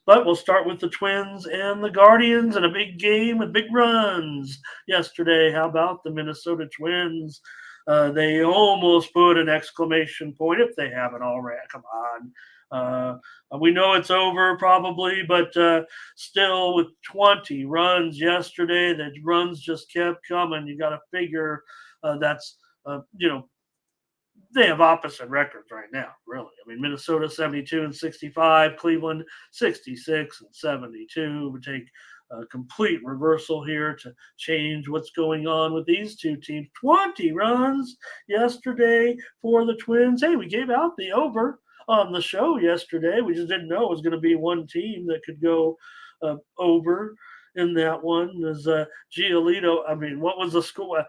But we'll start with the Twins and the Guardians and a big game with big runs yesterday. How about the Minnesota Twins? They almost put an exclamation point if they haven't already. Come on. We know it's over probably, but still with 20 runs yesterday, the runs just kept coming. You got to figure that's, they have opposite records right now, really. I mean, Minnesota 72 and 65, Cleveland 66 and 72. It would take a complete reversal here to change what's going on with these two teams. 20 runs yesterday for the Twins. Hey, we gave out the over on the show yesterday. We just didn't know it was going to be one team that could go over in that one. As Giolito, I mean, what was the score?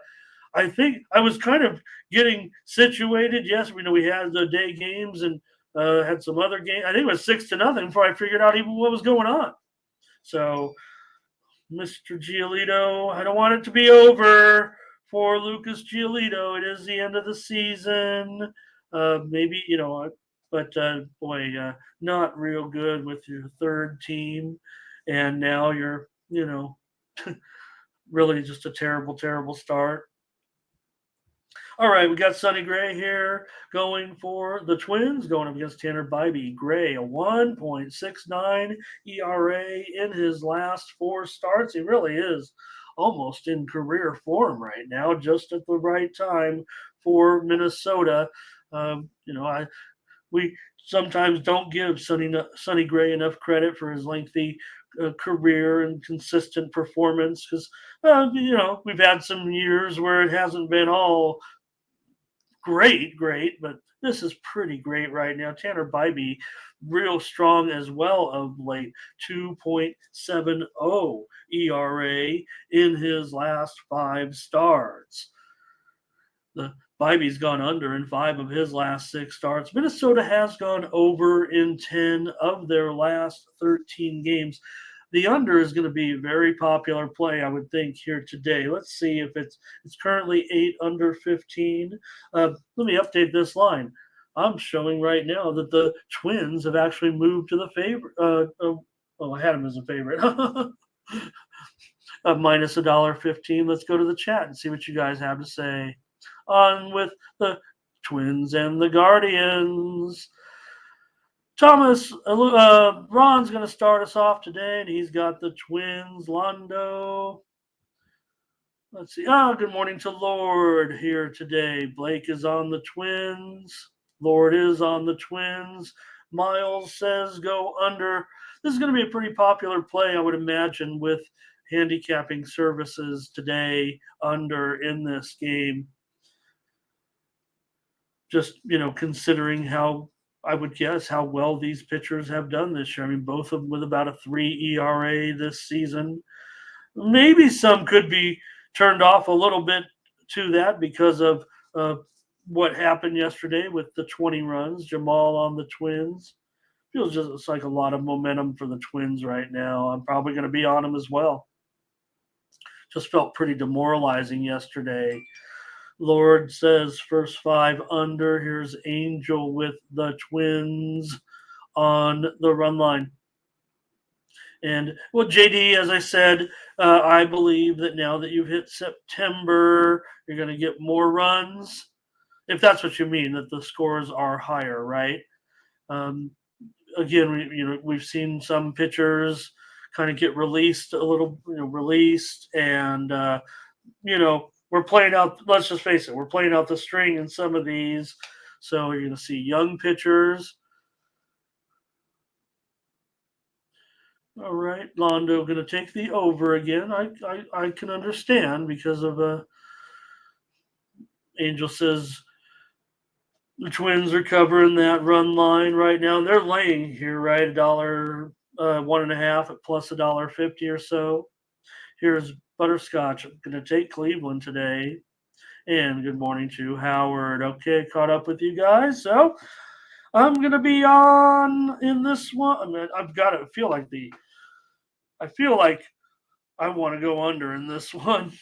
I think I was kind of getting situated. Yes, we know we had the day games and had some other games. I think it was 6-0 before I figured out even what was going on. So, Mr. Giolito, I don't want it to be over for Lucas Giolito. It is the end of the season. Maybe but boy, not real good with your third team, and now you're really just a terrible, terrible start. All right, we got Sonny Gray here going for the Twins, going up against Tanner Bybee. Gray, a 1.69 ERA in his last four starts. He really is almost in career form right now, just at the right time for Minnesota. We sometimes don't give Sonny Gray enough credit for his lengthy career and consistent performance because we've had some years where it hasn't been all great, but this is pretty great right now. Tanner Bybee, real strong as well of late, 2.70 ERA in his last five starts. The Bybee's gone under in 5 of his last 6 starts. Minnesota has gone over in 10 of their last 13 games. The under is going to be a very popular play, I would think, here today. Let's see if it's currently 8 under 15. Let me update this line. I'm showing right now that the Twins have actually moved to the favorite. I had them as a favorite. Minus $1.15. Let's go to the chat and see what you guys have to say. On with the Twins and the Guardians. Thomas, Ron's going to start us off today, and he's got the Twins. Londo. Let's see. Good morning to Lord here today. Blake is on the Twins. Lord is on the Twins. Miles says go under. This is going to be a pretty popular play, I would imagine, with handicapping services today under in this game. Just, considering how I would guess how well these pitchers have done this year. I mean, both of them with about a 3 ERA this season. Maybe some could be turned off a little bit to that because of what happened yesterday with the 20 runs. Jamal on the Twins. Feels just it's like a lot of momentum for the Twins right now. I'm probably going to be on them as well. Just felt pretty demoralizing yesterday. Lord says first 5 under. Here's Angel with the Twins on the run line. And, well, JD, as I said, I believe that now that you've hit September, you're going to get more runs, if that's what you mean, that the scores are higher, right? Again, we've seen some pitchers kind of get released a little, and, we're playing out, let's just face it, we're playing out the string in some of these. So you're going to see young pitchers. All right, Londo going to take the over again. I can understand because of Angel says the Twins are covering that run line right now. They're laying here, right? $1.50 at plus $1.50 or so. Here's Butterscotch. I'm going to take Cleveland today. And good morning to Howard. Okay, caught up with you guys. So I'm going to be on in this one. I mean, I've got to feel like I want to go under in this one.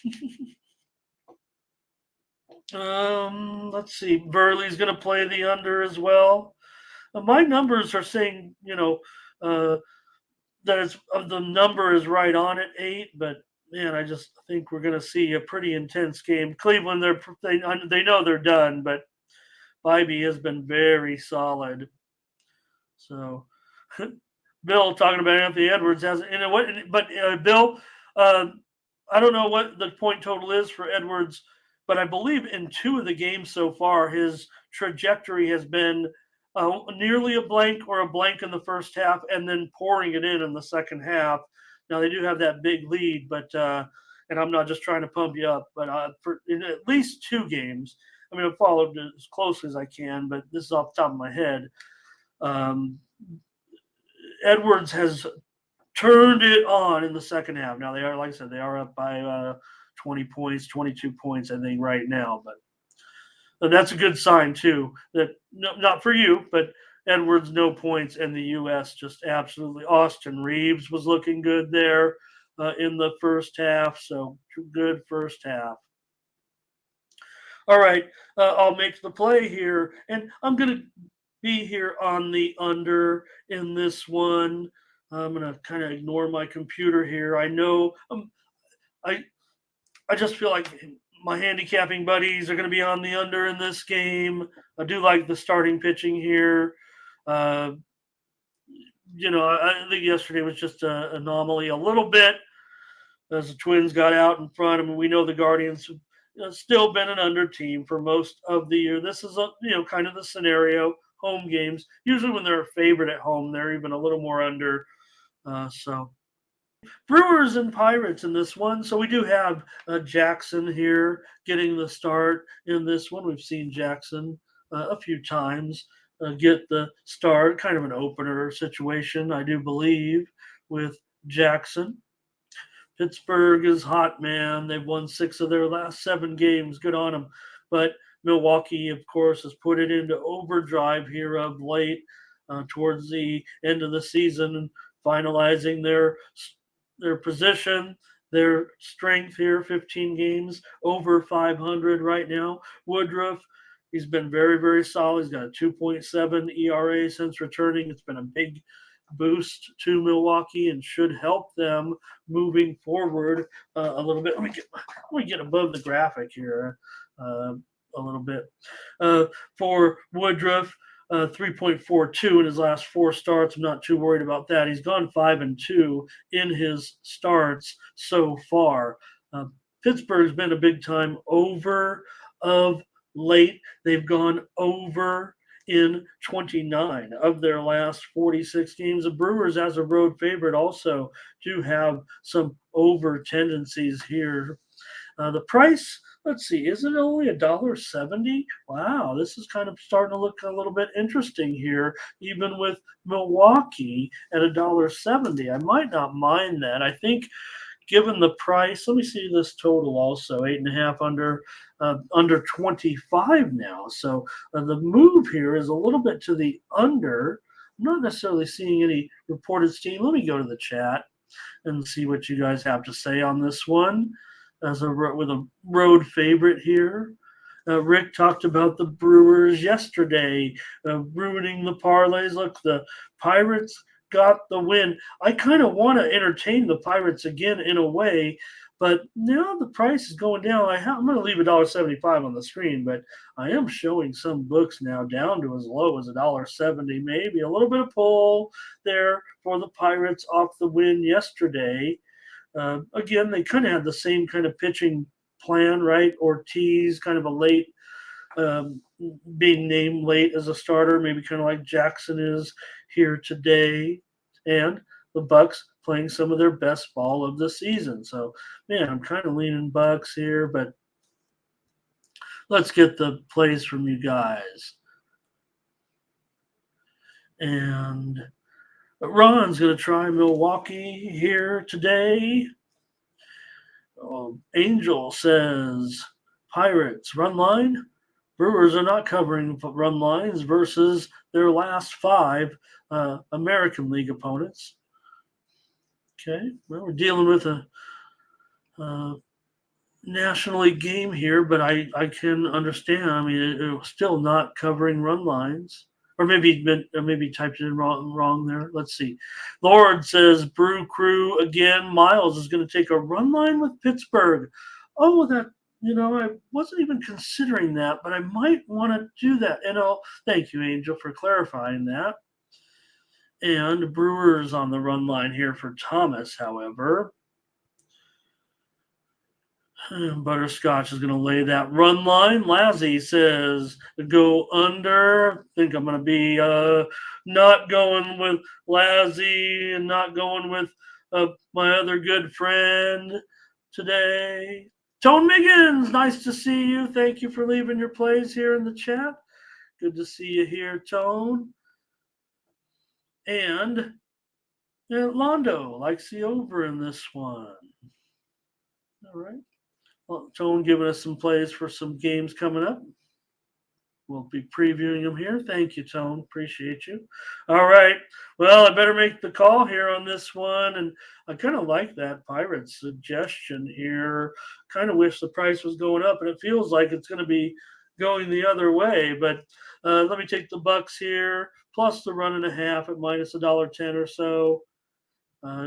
Let's see. Burley's going to play the under as well. My numbers are saying, the number is right on at 8, but man, I just think we're going to see a pretty intense game. Cleveland, they know they're done, but Bybee has been very solid. So, Bill talking about Anthony Edwards hasn't. But Bill, uh, I don't know what the point total is for Edwards, but I believe in 2 of the games so far, his trajectory has been nearly a blank or a blank in the first half, and then pouring it in the second half. Now they do have that big lead, but and I'm not just trying to pump you up, but in at least 2 games. I mean, I've followed as closely as I can, but this is off the top of my head. Um, Edwards has turned it on in the second half. Now they are, like I said, they are up by 20 points, 22 points, I think, right now. But that's a good sign too. That not for you, but Edwards no points, and the U.S. just absolutely. Austin Reeves was looking good there in the first half. So good first half. All right, I'll make the play here, and I'm going to be here on the under in this one. I'm going to kind of ignore my computer here. I know I I just feel like my handicapping buddies are going to be on the under in this game. I do like the starting pitching here. Uh, I think yesterday was just an anomaly a little bit as the Twins got out in front. I mean, we know the Guardians have still been an under team for most of the year. This is kind of the scenario. Home games usually when they're a favorite at home, they're even a little more under. So Brewers and Pirates in this one. So we do have Jackson here getting the start in this one. We've seen Jackson a few times get the start, kind of an opener situation, I do believe, with Jackson. Pittsburgh is hot, man. They've won 6 of their last 7 games. Good on them. But Milwaukee, of course, has put it into overdrive here of late towards the end of the season, finalizing their position, their strength here. 15 games, over 500 right now. Woodruff, he's been very, very solid. He's got a 2.7 ERA since returning. It's been a big boost to Milwaukee and should help them moving forward a little bit. Let me get above the graphic here a little bit. For Woodruff, 3.42 in his last 4 starts. I'm not too worried about that. He's gone 5-2 in his starts so far. Pittsburgh's been a big time over of late. They've gone over in 29 of their last 46 games. The Brewers, as a road favorite, also do have some over tendencies here. The price, let's see, is it only $1.70? Wow, this is kind of starting to look a little bit interesting here, even with Milwaukee at $1.70. I might not mind that. I think given the price, let me see this total also, 8.5 under 25 now. So the move here is a little bit to the under. I'm not necessarily seeing any reported steam. Let me go to the chat and see what you guys have to say on this one with a road favorite here. Rick talked about the Brewers yesterday, ruining the parlays. Look, the Pirates got the win. I kind of want to entertain the Pirates again in a way, but now the price is going down. I'm going to leave $1.75 on the screen, but I am showing some books now down to as low as $1.70, maybe a little bit of pull there for the Pirates off the win yesterday. Again, they kind of had the same kind of pitching plan, right? Ortiz, kind of a late, being named late as a starter, maybe kind of like Jackson is here today, and the Bucks playing some of their best ball of the season. So, man, I'm kind of leaning Bucks here, but let's get the plays from you guys. And Ron's going to try Milwaukee here today. Angel says Pirates run line. Brewers are not covering run lines versus their last 5 American League opponents. Okay, well, we're dealing with a National League game here, but I can understand. I mean, it was still not covering run lines. Or maybe typed it in wrong there. Let's see. Lord says Brew Crew again. Miles is going to take a run line with Pittsburgh. Oh, that I wasn't even considering that, but I might want to do that. Thank you, Angel, for clarifying that. And Brewers on the run line here for Thomas, however. Butterscotch is going to lay that run line. Lazzy says go under. I think I'm going to be not going with Lazzy and not going with my other good friend today. Tone Miggins, nice to see you. Thank you for leaving your plays here in the chat. Good to see you here, Tone. And Londo likes the over in this one. All right. Well, Tone giving us some plays for some games coming up. We'll be previewing them here. Thank you, Tone. Appreciate you. All right. Well, I better make the call here on this one. And I kind of like that Pirates suggestion here. Kind of wish the price was going up, and it feels like it's going to be going the other way. But let me take the Bucks here, plus the 1.5 at minus $1.10 or so.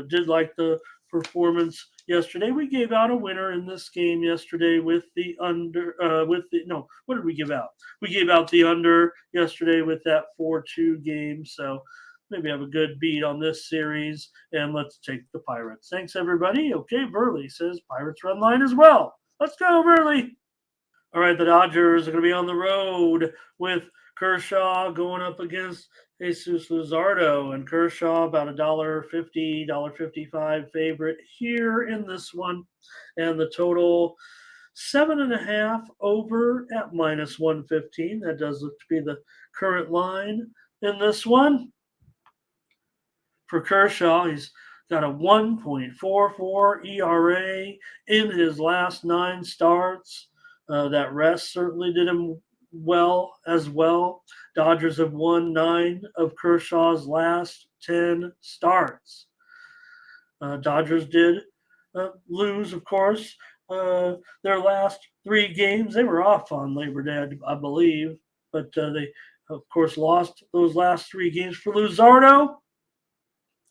Did like the performance yesterday. We gave out a winner in this game yesterday with the under. What did we give out? We gave out the under yesterday with that 4-2 game. So maybe have a good beat on this series. And let's take the Pirates. Thanks, everybody. Okay, Burley says Pirates run line as well. Let's go, Burley. All right, the Dodgers are going to be on the road with Kershaw going up against Jesus Luzardo, and Kershaw about $1.50, $1.55 favorite here in this one, and the total 7.5 over at minus 115. That does look to be the current line in this one. For Kershaw, he's got a 1.44 ERA in his last 9 starts. That rest certainly did him well as well. Dodgers have won 9 of Kershaw's last 10 starts. Dodgers did lose, of course, their last 3 games. They were off on Labor Day, I believe, but they, of course, lost those last 3 games. For Luzardo,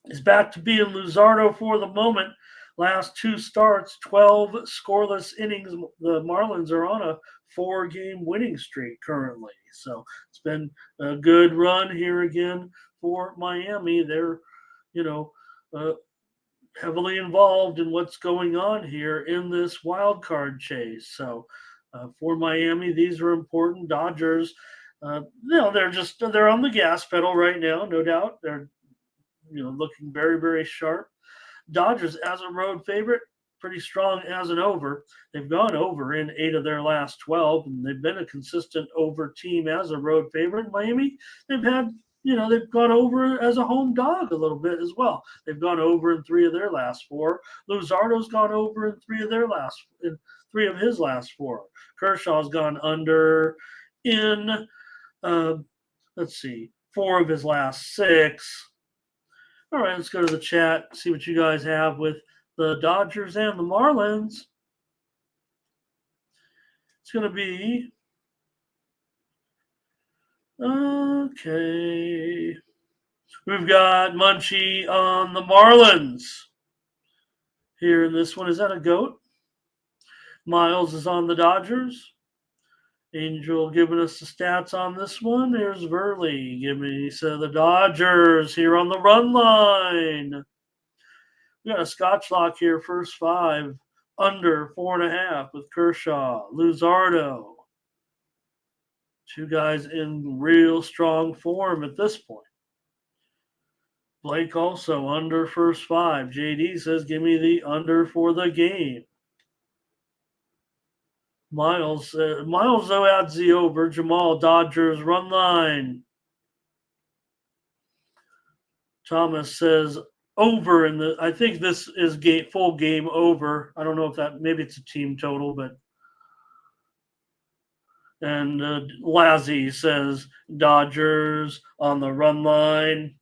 is back to being Luzardo for the moment. Last 2 starts, 12 scoreless innings. The Marlins are on a 4-game winning streak currently. So it's been a good run here again for Miami. They're, heavily involved in what's going on here in this wild card chase. So for Miami, these are important. Dodgers, they're on the gas pedal right now, no doubt. They're looking very, very sharp. Dodgers as a road favorite, pretty strong as an over. They've gone over in 8 of their last 12, and they've been a consistent over team as a road favorite. Miami, they've gone over as a home dog a little bit as well. They've gone over in 3 of their last 4. Luzardo's gone over in 3 of his last 4. Kershaw's gone under in 4 of his last 6. All right, let's go to the chat, see what you guys have with the Dodgers and the Marlins. It's going to be okay. We've got Munchie on the Marlins. Here in this one, is that a goat? Miles is on the Dodgers. Angel giving us the stats on this one. Here's Verley giving me the Dodgers here on the run line. We got a Scotch lock here, first 5, under 4.5 with Kershaw, Luzardo. 2 guys in real strong form at this point. Blake also under first 5. JD says, give me the under for the game. Miles though adds the over. Jamal, Dodgers run line. Thomas says over in the. I think this is full game over. I don't know if that, maybe it's a team total, but. And Lazzy says Dodgers on the run line.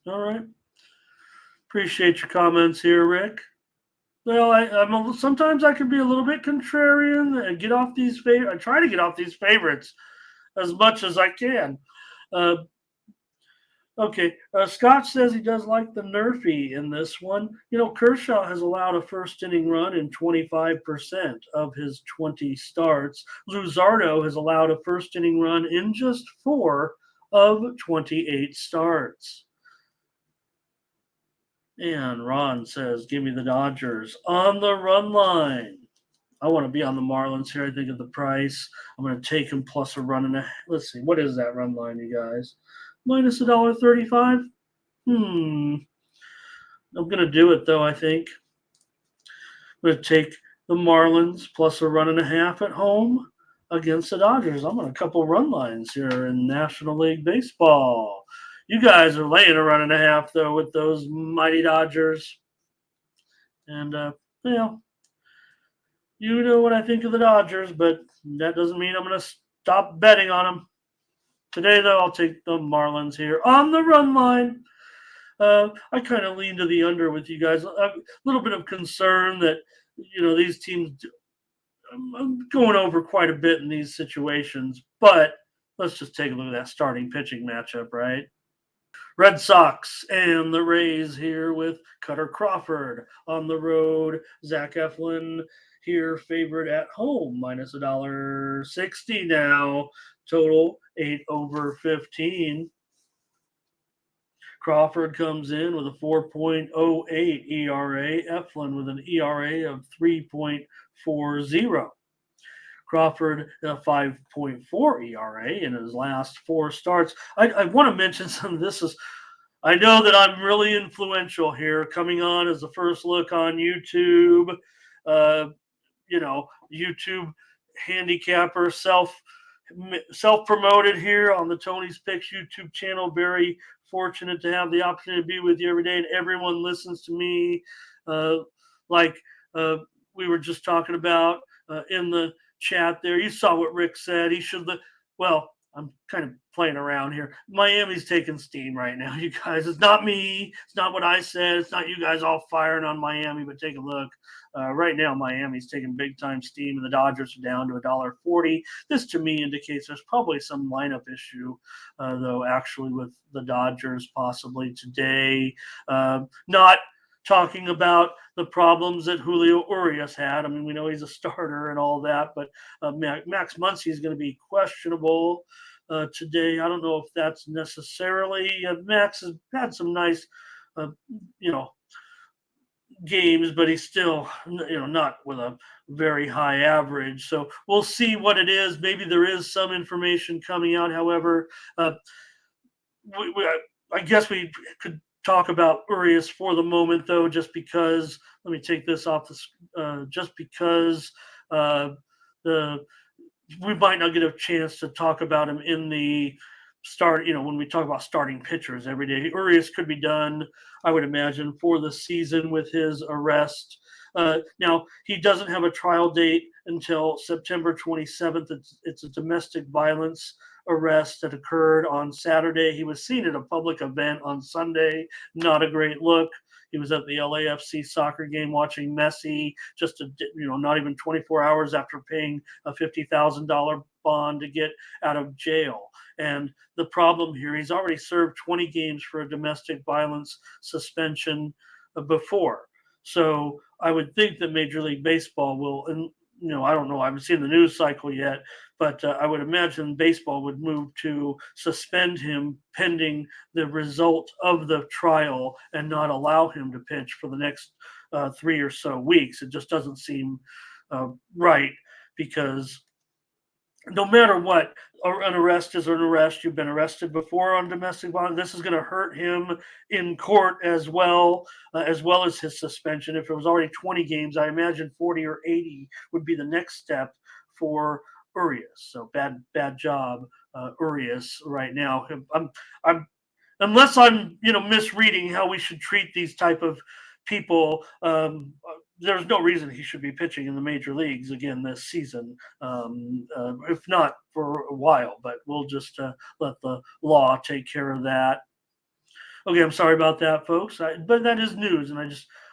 All right. Appreciate your comments here, Rick. Well, sometimes I can be a little bit contrarian and get off these I try to get off these favorites as much as I can. Uh, okay, Scott says he does like the Nerfy in this one. You know, Kershaw has allowed a first inning run in 25% of his 20 starts. Luzardo has allowed a first inning run in just 4 of 28 starts. And Ron says, give me the Dodgers on the run line. I want to be on the Marlins here. I think of the price. I'm going to take him plus a run and a. Let's see, what is that run line, you guys? Minus $1.35. I'm going to do it though. I think I'm going to take the Marlins plus a run and a half at home against the Dodgers. I'm on a couple run lines here in National League Baseball. You guys are laying a run and a half though with those mighty Dodgers, and you know what I think of the Dodgers, but that doesn't mean I'm going to stop betting on them. Today, though, I'll take the Marlins here on the run line. I kind of lean to the under with you guys. A little bit of concern that, these teams, I'm going over quite a bit in these situations, but let's just take a look at that starting pitching matchup, right? Red Sox and the Rays here with Cutter Crawford on the road. Zach Eflin here favored at home, minus $1.60 now. Total 8/15. Crawford comes in with a 4.08 ERA. Eflin with an ERA of 3.40. Crawford a 5.4 ERA in his last 4 starts. I want to mention some of this. I know that I'm really influential here, coming on as the first look on YouTube. YouTube handicapper, self promoted here on the Tony's Picks YouTube channel. Very fortunate to have the opportunity to be with you every day, and everyone listens to me. Like we were just talking about in the chat there. You saw what Rick said. He should I'm kind of playing around here. Miami's taking steam right now, you guys. It's not me. It's not what I said. It's not you guys all firing on Miami, but take a look. Right now, Miami's taking big-time steam, and the Dodgers are down to $1.40. This, to me, indicates there's probably some lineup issue, though, actually, with the Dodgers possibly today. Not talking about the problems that Julio Urias had. I mean, we know he's a starter and all that, but Max Muncy is going to be questionable today. I don't know if that's necessarily. Max has had some nice, games, but he's still, not with a very high average. So we'll see what it is. Maybe there is some information coming out. However, I guess we could talk about Urias for the moment, though, just because. Let me take this off just because we might not get a chance to talk about him in the start. When we talk about starting pitchers every day, Urias could be done, I would imagine, for the season with his arrest. Now, he doesn't have a trial date until September 27th. It's a domestic violence arrest that occurred on Saturday. He was seen at a public event on Sunday. Not a great look. He was at the LAFC soccer game watching Messi, just not even 24 hours after paying a $50,000 bond to get out of jail. And the problem here, he's already served 20 games for a domestic violence suspension before. So I would think that Major League Baseball will, and I don't know, I haven't seen the news cycle yet, but I would imagine baseball would move to suspend him pending the result of the trial and not allow him to pitch for the next 3 or so weeks. It just doesn't seem right, because no matter what, an arrest is an arrest. You've been arrested before on domestic violence. This is going to hurt him in court as well as his suspension. If it was already 20 games, I imagine 40 or 80 would be the next step for Urias. So bad job, Urias, right now. I'm unless I'm misreading how we should treat these type of people. There's no reason he should be pitching in the major leagues again this season, if not for a while. But we'll just let the law take care of that. Okay, I'm sorry about that, folks. But that is news, and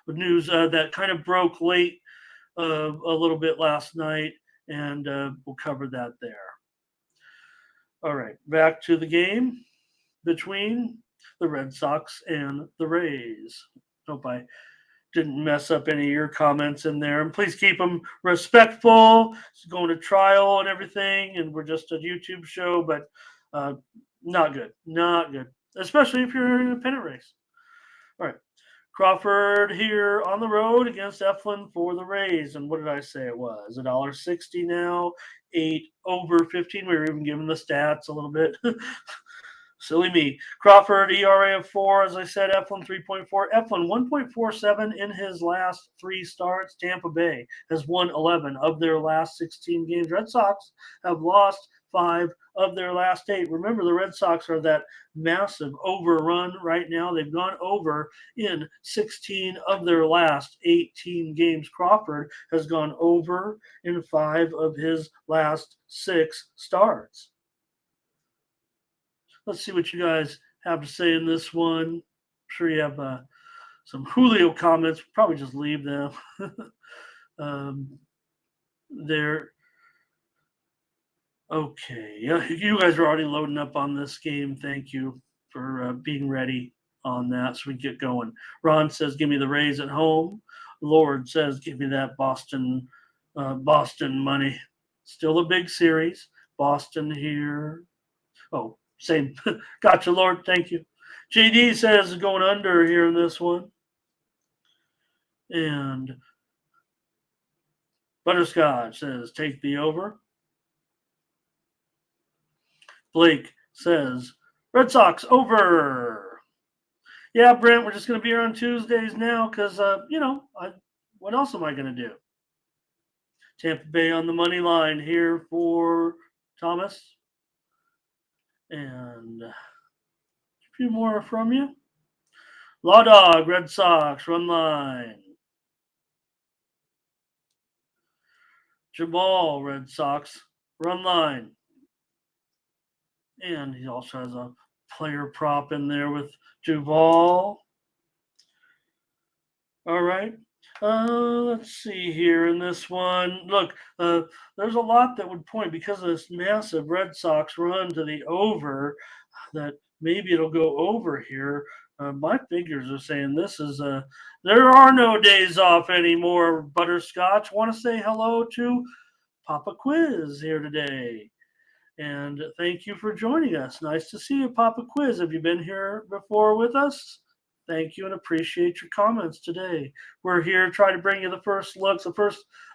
news that kind of broke late a little bit last night, and we'll cover that there. All right, back to the game between the Red Sox and the Rays. Hope I didn't mess up any of your comments in there. And please keep them respectful. It's going to trial and everything, and we're just a YouTube show, but not good. Not good, especially if you're in an independent race. All right. Crawford here on the road against Eflin for the Rays. And what did I say it was? $1.60 now, 8 over 15. We were even giving the stats a little bit. Silly me. Crawford, ERA of 4, as I said. Eflin, 3.4. Eflin, 1.47 in his last 3 starts. Tampa Bay has won 11 of their last 16 games. Red Sox have lost 5 of their last 8. Remember, the Red Sox are that massive overrun right now. They've gone over in 16 of their last 18 games. Crawford has gone over in 5 of his last 6 starts. Let's see what you guys have to say in this one. I'm sure you have some Julio comments. Probably just leave them there. Okay. Yeah, you guys are already loading up on this game. Thank you for being ready on that so we can get going. Ron says, give me the Rays at home. Lord says, give me that Boston money. Still a big series. Boston here. Oh, same. Gotcha, Lord. Thank you. JD says going under here in this one. And Butterscotch says take the over. Blake says Red Sox over. Yeah, Brent, we're just going to be here on Tuesdays now because, what else am I going to do? Tampa Bay on the money line here for Thomas. And a few more from you. Law Dog, Red Sox, run line. Jamal, Red Sox, run line. And he also has a player prop in there with Duvall. All right. Let's see here in this one. Look, there's a lot that would point because of this massive Red Sox run to the over that maybe it'll go over here. My figures are saying this is there are no days off anymore. Butterscotch. Want to say hello to Papa Quiz here today. And thank you for joining us. Nice to see you, Papa Quiz. Have you been here before with us? Thank you and appreciate your comments today. We're here trying to bring you the first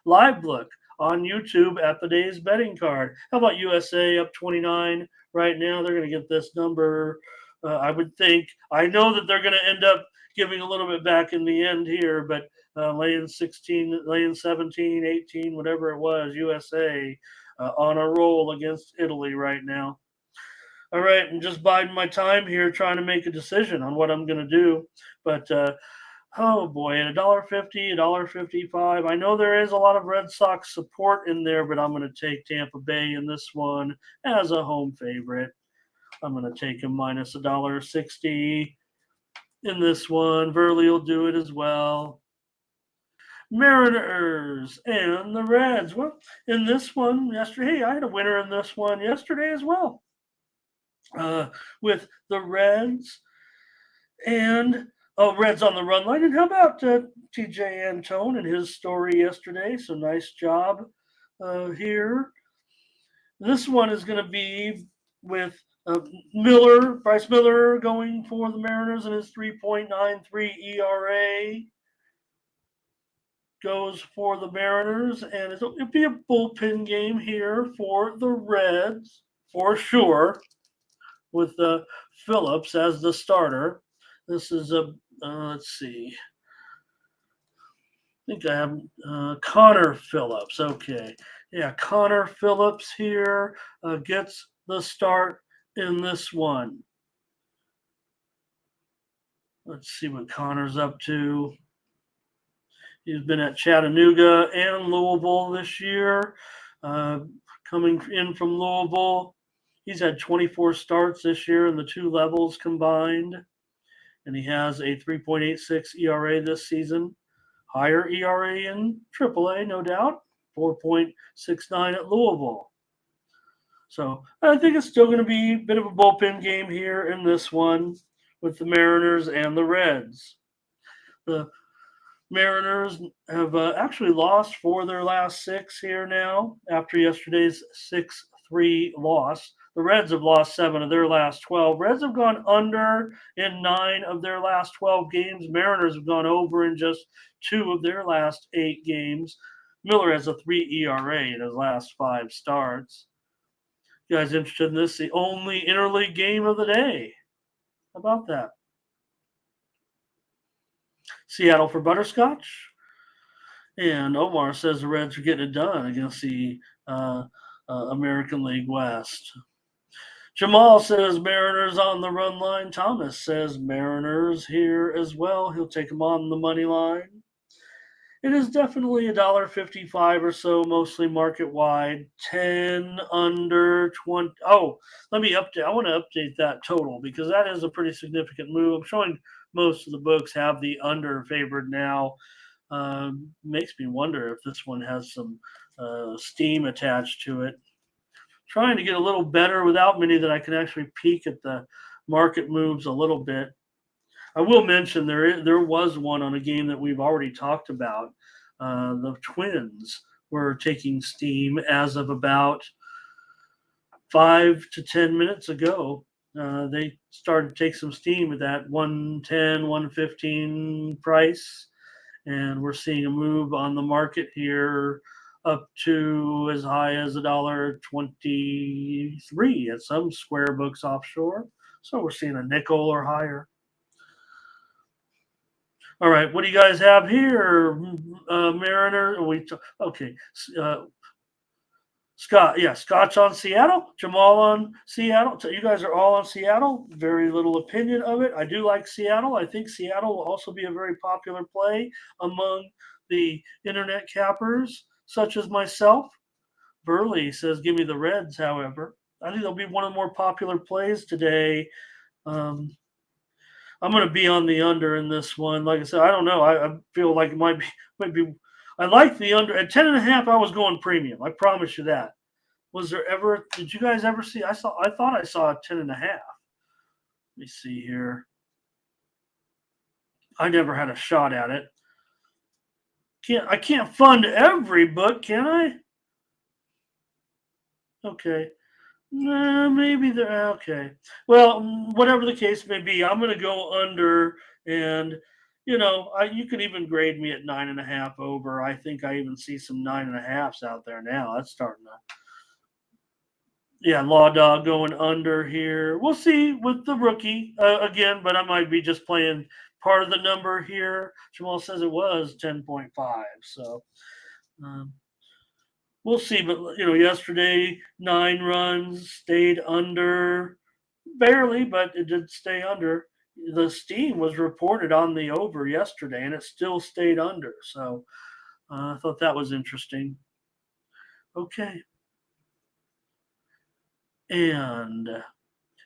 live look on YouTube at the day's betting card. How about USA up 29 right now? They're going to get this number, I would think. I know that they're going to end up giving a little bit back in the end here, but laying 16, laying 17, 18, whatever it was, USA on a roll against Italy right now. All right, I'm just biding my time here trying to make a decision on what I'm going to do. But, oh boy, at $1.50, $1.55. I know there is a lot of Red Sox support in there, but I'm going to take Tampa Bay in this one as a home favorite. I'm going to take him minus $1.60 in this one. Verley will do it as well. Mariners and the Reds. Well, in this one yesterday, hey, I had a winner in this one yesterday as well. With the Reds and Reds on the run line. And how about TJ Antone and his story yesterday? So nice job here. This one is going to be with Bryce Miller going for the Mariners and his 3.93 ERA goes for the Mariners. And it'll be a bullpen game here for the Reds for sure, with Phillips as the starter. This is let's see. I think I have Connor Phillips. Okay. Yeah, Connor Phillips here gets the start in this one. Let's see what Connor's up to. He's been at Chattanooga and Louisville this year. Coming in from Louisville, he's had 24 starts this year in the 2 levels combined. and he has a 3.86 ERA this season. Higher ERA in AAA, no doubt. 4.69 at Louisville. So I think it's still going to be a bit of a bullpen game here in this one with the Mariners and the Reds. The Mariners have actually lost 4 of their last 6 here now after yesterday's 6-3 loss. The Reds have lost 7 of their last 12. Reds have gone under in 9 of their last 12 games. Mariners have gone over in just 2 of their last 8 games. Miller has a 3 ERA in his last 5 starts. You guys interested in this? The only interleague game of the day. How about that? Seattle for butterscotch. And Omar says the Reds are getting it done against the American League West. Jamal says Mariners on the run line. Thomas says Mariners here as well. He'll take them on the money line. It is definitely $1.55 or so, mostly market wide. 10 under 20. Oh, let me update. I want to update that total because that is a pretty significant move. I'm showing most of the books have the under favored now. Makes me wonder if this one has some steam attached to it. Trying to get a little better without many that I can actually peek at the market moves a little bit. I will mention there was one on a game that we've already talked about. The Twins were taking steam as of about 5 to 10 minutes ago. They started to take some steam at that 110, 115 price. And we're seeing a move on the market here up to as high as $1.23 at some square books offshore. So we're seeing a nickel or higher. All right, what do you guys have here? Mariner. Okay. Scott, yeah, Scott's on Seattle. Jamal on Seattle. So you guys are all on Seattle. Very little opinion of it. I do like Seattle. I think Seattle will also be a very popular play among the internet cappers, such as myself. Burley says, give me the Reds, however. I think they'll be one of the more popular plays today. I'm going to be on the under in this one. Like I said, I don't know. I feel like it might be. I like the under at 10.5. I was going premium. I promise you that. Was there ever? Did you guys ever see? I thought I saw a 10.5. Let me see here. I never had a shot at it. I can't fund every book, can I? Okay. Maybe they're okay. Well, whatever the case may be, I'm going to go under, and you can even grade me at 9.5 over. I think I even see some 9.5s out there now. That's starting to. Yeah, Law Dog going under here. We'll see with the rookie again, but I might be just playing part of the number here. Jamal says it was 10.5, so. We'll see, but yesterday 9 runs, stayed under, barely, but it did stay under. The steam was reported on the over yesterday, and it still stayed under. So I thought that was interesting. Okay, and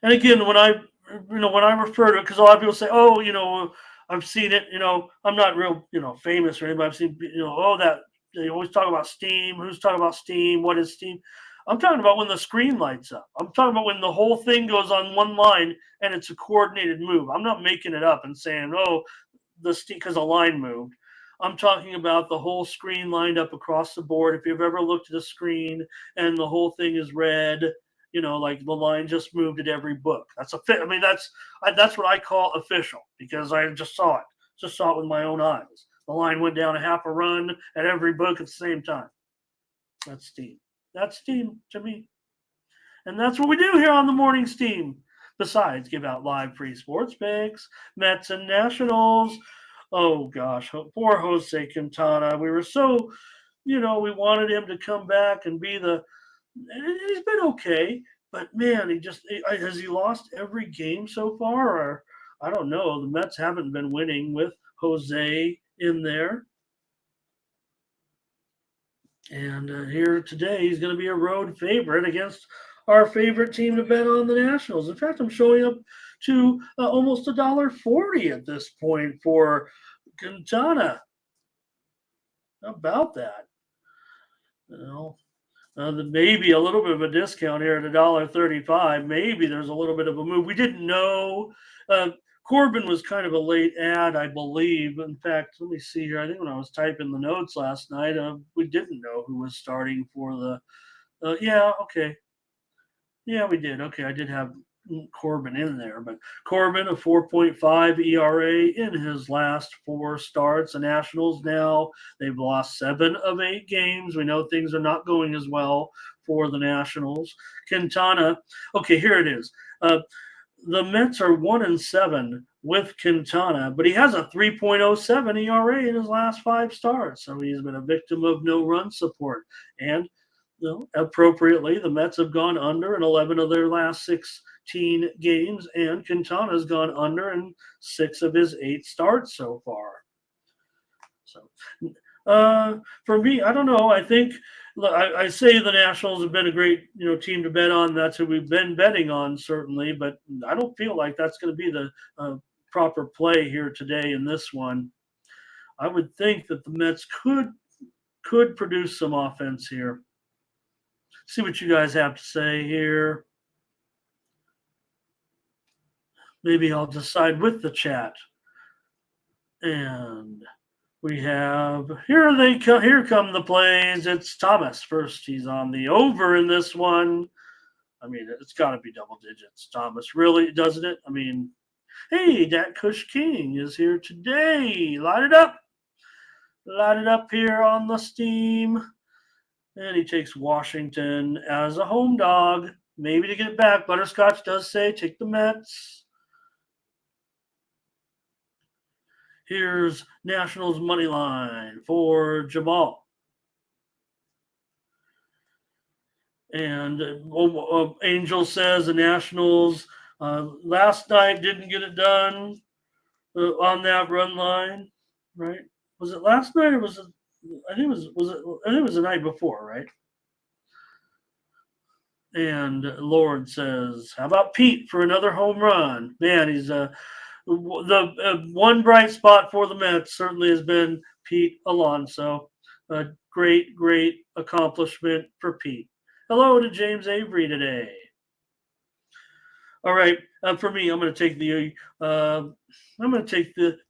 again, when I refer to it, because a lot of people say, oh, I've seen it. I'm not real, famous or anything. But I've seen, that. They always talk about steam. Who's talking about steam? What is steam? I'm talking about when the screen lights up. I'm talking about when the whole thing goes on one line and it's a coordinated move. I'm not making it up and saying, oh, the steam because a line moved. I'm talking about the whole screen lined up across the board. If you've ever looked at a screen and the whole thing is red, like the line just moved at every book. That's that's what I call official because I just saw it. Just saw it with my own eyes. The line went down a half a run at every book at the same time. That's steam. That's steam to me. And that's what we do here on the Morning Steam. Besides, give out live free sports picks, Mets and Nationals. Oh, gosh. Poor Jose Quintana. We were so, we wanted him to come back and be he's been okay. But, man, has he lost every game so far? Or, I don't know. The Mets haven't been winning with Jose in there. And here today, he's going to be a road favorite against our favorite team to bet on, the Nationals. In fact, I'm showing up to almost $1.40 at this point for Quintana. How about that? You know, maybe a little bit of a discount here at $1.35. Maybe there's a little bit of a move. We didn't know. Corbin was kind of a late ad, I believe. In fact, let me see here. I think when I was typing the notes last night, we didn't know who was starting for the. Yeah, okay. Yeah, we did. Okay, I did have Corbin in there, but Corbin a 4.5 ERA in his last 4 starts. The Nationals now they've lost 7 of 8 games. We know things are not going as well for the Nationals. Quintana, okay, here it is. The Mets are 1-7 with Quintana, but he has a 3.07 ERA in his last 5 starts. So he's been a victim of no run support. And appropriately, the Mets have gone under in 11 of their last 16 games, and Quintana's gone under in 6 of his 8 starts so far. So, for me, I don't know. I think I say the Nationals have been a great team to bet on. That's who we've been betting on, certainly, but I don't feel like that's going to be the proper play here today in this one. I would think that the Mets could produce some offense here. See what you guys have to say here. Maybe I'll decide with the chat. And we have here come the plays. It's Thomas first. He's on the over in this one. I mean, it's got to be double digits. Thomas, really, doesn't it? I mean, hey, Dat Kush King is here today. Light it up. Light it up here on the Steam. And he takes Washington as a home dog. Maybe to get it back. Butterscotch does say take the Mets. Here's Nationals money line for Jamal. And Angel says the Nationals last night didn't get it done on that run line, right? Was it last night or was it? I think it was the night before, right? And Lord says, "How about Pete for another home run?" Man, he's the one bright spot for the Mets certainly has been Pete Alonso. A great accomplishment for Pete. Hello to James Avery today. All right, for me, I'm going to take the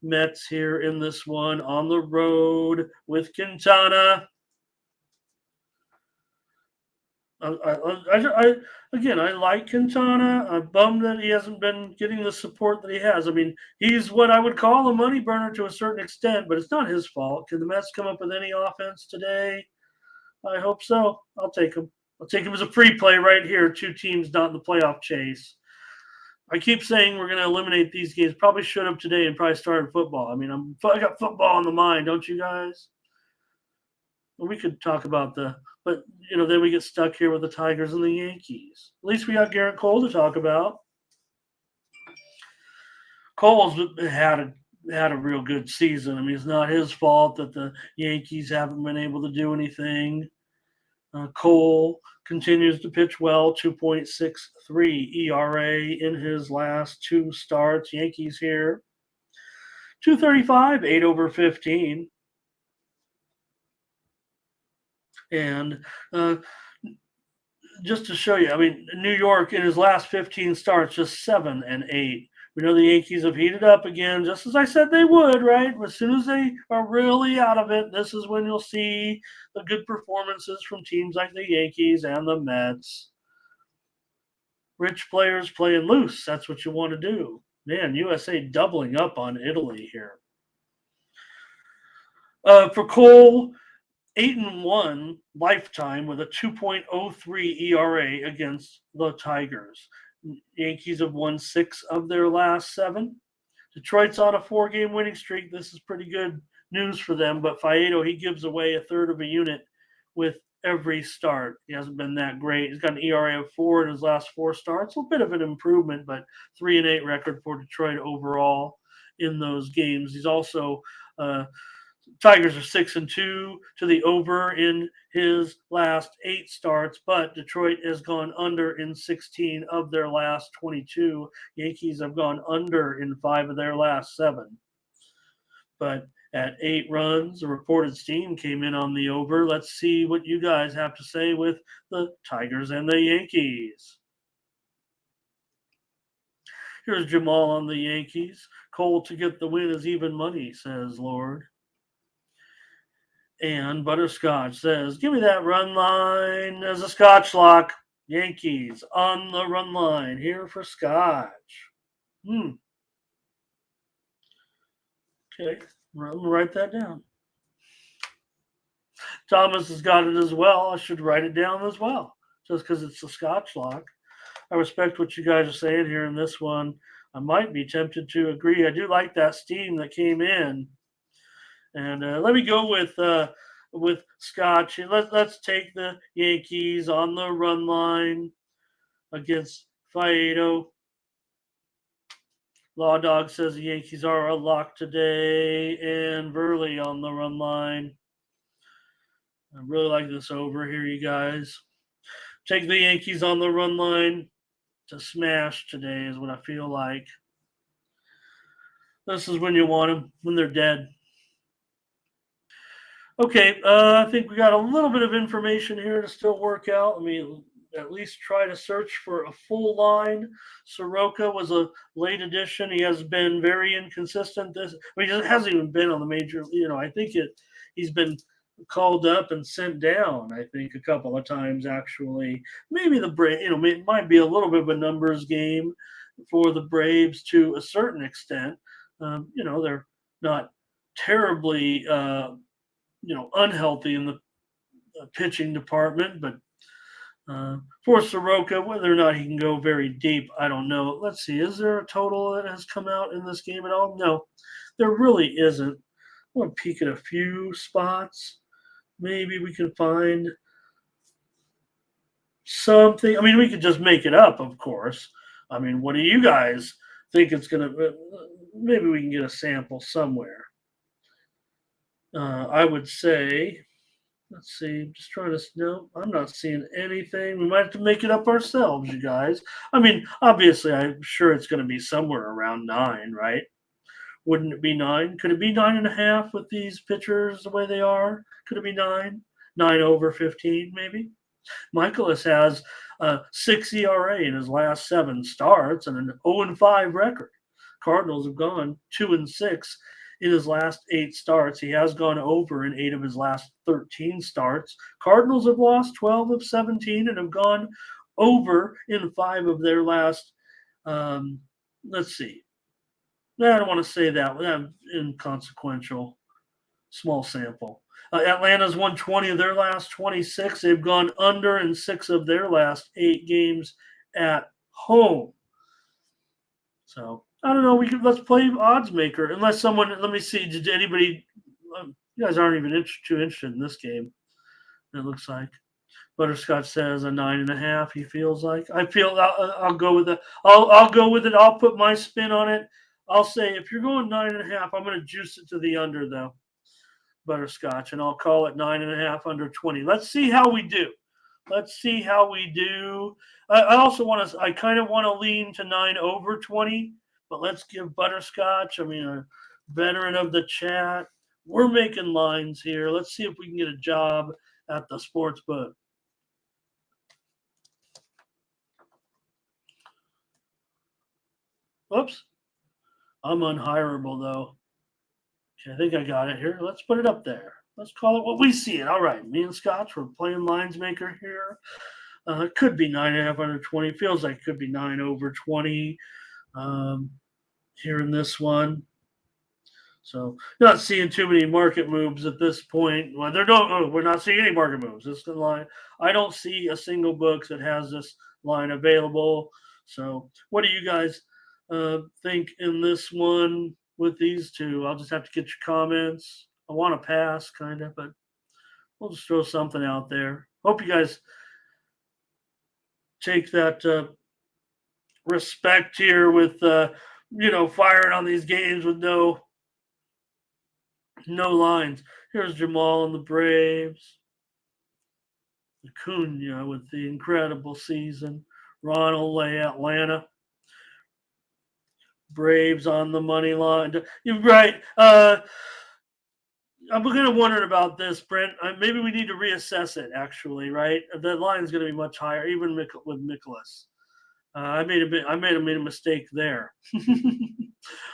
Mets here in this one on the road with Quintana. I like Quintana. I'm bummed that he hasn't been getting the support that he has. I mean, he's what I would call a money burner to a certain extent, but it's not his fault. Can the Mets come up with any offense today? I hope so. I'll take him. I'll take him as a free play right here. 2 teams not in the playoff chase. I keep saying we're going to eliminate these games. Probably should have today and probably started football. I mean, I got football on the mind, don't you guys? Well, we could talk about but then we get stuck here with the Tigers and the Yankees. At least we got Garrett Cole to talk about. Cole's had a real good season. I mean, it's not his fault that the Yankees haven't been able to do anything. Cole continues to pitch well, 2.63 ERA in his last 2 starts. Yankees here, 235, 8 over 15. And just to show you, I mean, New York in his last 15 starts, just 7 and 8. We know the Yankees have heated up again, just as I said they would, right? As soon as they are really out of it, this is when you'll see the good performances from teams like the Yankees and the Mets. Rich players playing loose. That's what you want to do. Man, USA doubling up on Italy here. For Cole, 8-1 lifetime with a 2.03 ERA against the Tigers. Yankees have won 6 of their last 7. Detroit's on a 4-game winning streak. This is pretty good news for them, but Faedo, he gives away a third of a unit with every start. He hasn't been that great. He's got an ERA of 4 in his last 4 starts. A bit of an improvement, but 3-8 record for Detroit overall in those games. He's also Tigers are 6-2 to the over in his last 8 starts, but Detroit has gone under in 16 of their last 22. Yankees have gone under in 5 of their last 7. But at 8 runs, the reported steam came in on the over. Let's see what you guys have to say with the Tigers and the Yankees. Here's Jamal on the Yankees. Cole to get the win is even money, says Lord. And Butterscotch says, give me that run line as a Scotch lock. Yankees on the run line here for Scotch. Okay, write that down. Thomas has got it as well. I should write it down as well, just because it's a Scotch lock. I respect what you guys are saying here in this one. I might be tempted to agree. I do like that steam that came in. And let me go with Scotch. Let's take the Yankees on the run line against Faedo. Law Dog says the Yankees are a lock today, and Burley on the run line. I really like this over here, you guys. Take the Yankees on the run line to smash today is what I feel like. This is when you want them, when they're dead. Okay, I think we got a little bit of information here to still work out. I mean, at least try to search for a full line. Soroka was a late addition. He has been very inconsistent. He hasn't even been on the major. I think he's been called up and sent down. I think a couple of times actually. Maybe the Braves. It might be a little bit of a numbers game for the Braves to a certain extent. They're not terribly. Unhealthy in the pitching department, but for Soroka, whether or not he can go very deep, I don't know. Let's see, is there a total that has come out in this game at all? No, there really isn't. I want to peek at a few spots. Maybe we can find something. I mean, we could just make it up, of course. I mean, what do you guys think it's going to maybe we can get a sample somewhere. I would say, let's see, I'm just trying to, no, I'm not seeing anything. We might have to make it up ourselves, you guys. I mean, obviously, I'm sure it's going to be somewhere around 9, right? Wouldn't it be 9? Could it be 9.5 with these pitchers the way they are? Could it be 9? 9 over 15, maybe? Michaelis has a 6 ERA in his last 7 starts and an 0-5 record. Cardinals have gone 2-6 in his last 8 starts. He has gone over in 8 of his last 13 starts. Cardinals have lost 12 of 17 and have gone over in 5 of their last, let's see. I don't want to say that. Inconsequential. Small sample. Atlanta's won 20 of their last 26. They've gone under in 6 of their last 8 games at home. So I don't know. Let's play odds maker. Unless someone, let me see. Did anybody? You guys aren't even too interested in this game. It looks like Butterscotch says a 9.5. He feels like. I'll go with it. I'll go with it. I'll put my spin on it. I'll say if you're going 9.5, I'm going to juice it to the under though. Butterscotch, and I'll call it 9.5 under 20. Let's see how we do. I kind of want to lean to 9 over 20, but let's give Butterscotch, a veteran of the chat. We're making lines here. Let's see if we can get a job at the sports book. Whoops. I'm unhireable, though. Okay, I think I got it here. Let's put it up there. Let's call it what we see it. All right, me and Scotch, we're playing lines maker here. It could be 9.5 under 20. Feels like it could be 9 over 20 here in this one. So not seeing too many market moves at this point. Well, we're not seeing any market moves. This is the line. I don't see a single book that has this line available. So what do you guys think in this one with these two? I'll just have to get your comments. I want to pass, kind of, but we'll just throw something out there. Hope you guys take that respect here with, firing on these games with no No lines. Here's Jamal and the Braves. Acuna with the incredible season. Ronald Atlanta. Braves on the money line. You're right. I'm kind of wondering about this, Brent. Maybe we need to reassess it. Actually, right? The line is going to be much higher, even with Nicholas. I made a mistake there.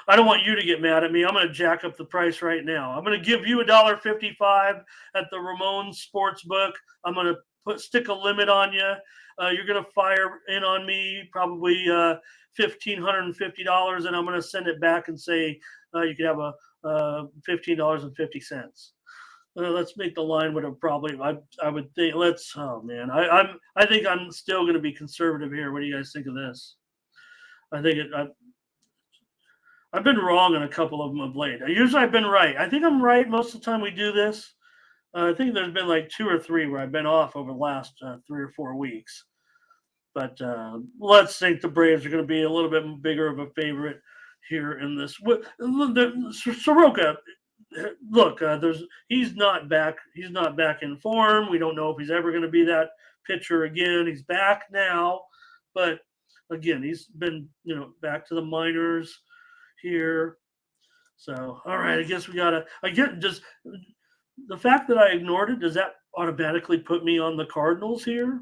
I don't want you to get mad at me. I'm going to jack up the price right now. I'm going to give you $1.55 at the Ramon Sports Book. I'm going to stick a limit on you. You're going to fire in on me probably $1,550, and I'm going to send it back and say you could have a $15.50. Let's make the line with a probably. I would think. Let's. Oh man, I think I'm still going to be conservative here. What do you guys think of this? I think it. I've been wrong on a couple of them of late. Usually I've been right. I think I'm right most of the time we do this. I think there's been like 2 or 3 where I've been off over the last 3 or 4 weeks. But let's think the Braves are going to be a little bit bigger of a favorite here in this. Soroka, look, he's not back. He's not back in form. We don't know if he's ever going to be that pitcher again. He's back now, but again, he's been back to the minors here. So all right, I guess we gotta. I get just the fact that I ignored it. Does that automatically put me on the Cardinals here?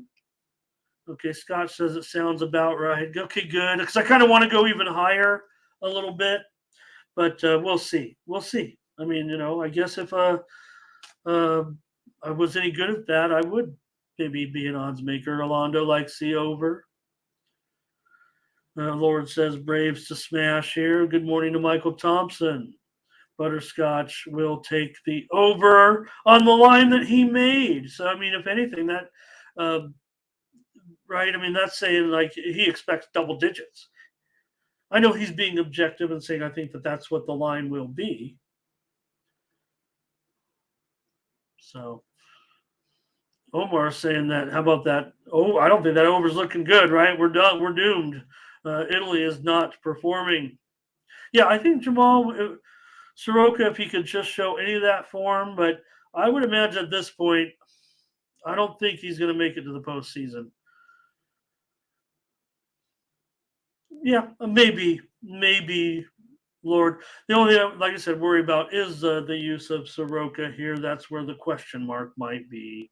Okay, Scott says it sounds about right. Okay, good. Because I kind of want to go even higher a little bit, but we'll see. We'll see. I mean, I guess if uh, I was any good at that, I would maybe be an odds maker. Orlando likes the over. Lord says Braves to smash here. Good morning to Michael Thompson. Butterscotch will take the over on the line that he made. So, I mean, if anything, that, right? I mean, that's saying like he expects double digits. I know he's being objective and saying I think that that's what the line will be. So, Omar saying that. How about that? Oh, I don't think that over's looking good, right? We're done. We're doomed. Italy is not performing. Yeah, I think Jamal Soroka, if he could just show any of that form, but I would imagine at this point, I don't think he's going to make it to the postseason. Yeah, maybe, Lord. The only thing, like I said, worry about is the use of Soroka here. That's where the question mark might be.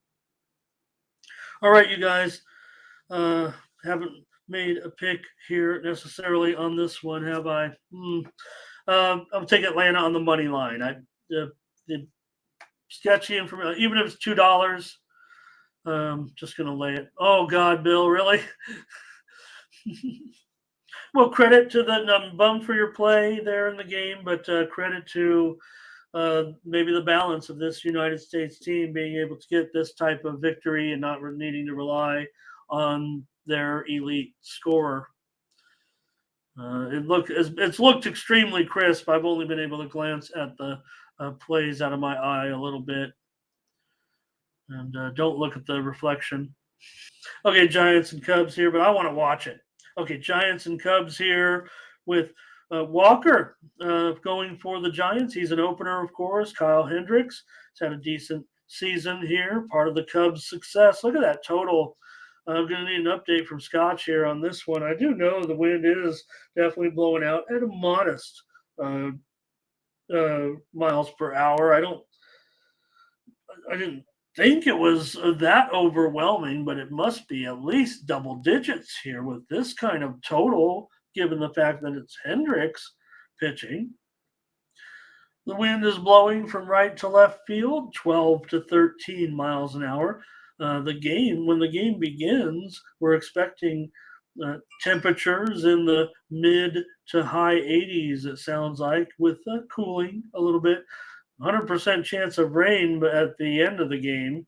All right, you guys. Haven't made a pick here necessarily on this one, have I? I'll take Atlanta on the money line. The sketchy information, even if it's $2, just gonna lay it. Oh God, Bill, really? Well, credit to the bum for your play there in the game, but credit to maybe the balance of this United States team being able to get this type of victory and not needing to rely on their elite scorer. It's looked extremely crisp. I've only been able to glance at the plays out of my eye a little bit, and don't look at the reflection. Okay, Giants and Cubs here, but I want to watch it. Okay, Giants and Cubs here with Walker going for the Giants. He's an opener, of course. Kyle Hendricks has had a decent season here, part of the Cubs' success. Look at that total. I'm going to need an update from Scotch here on this one. I do know the wind is definitely blowing out at a modest miles per hour. I didn't think it was that overwhelming, but it must be at least double digits here with this kind of total, given the fact that it's Hendricks pitching. The wind is blowing from right to left field, 12 to 13 miles an hour. When the game begins, we're expecting temperatures in the mid to high 80s, it sounds like, with cooling a little bit. 100% chance of rain, but at the end of the game,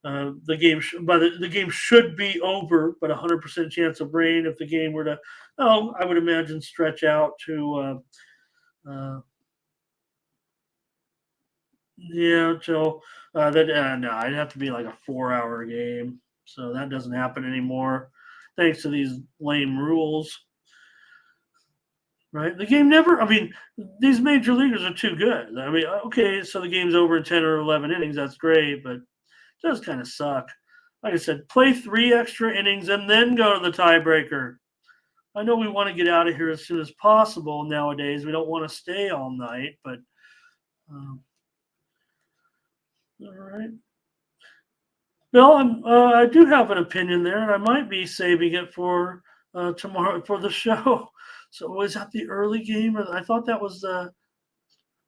the game should be over, but 100% chance of rain if the game were to, I would imagine stretch out to, till no, it'd have to be like a 4-hour game, so that doesn't happen anymore, thanks to these lame rules. right? The game never. I mean, these major leaguers are too good. I mean, okay, so the game's over in 10 or 11 innings. That's great, but it does kind of suck. Like I said, play 3 extra innings and then go to the tiebreaker. I know we want to get out of here as soon as possible nowadays. We don't want to stay all night, but um, all right. Bill, I do have an opinion there, and I might be saving it for tomorrow for the show. So was that the early game? Or I thought that was the.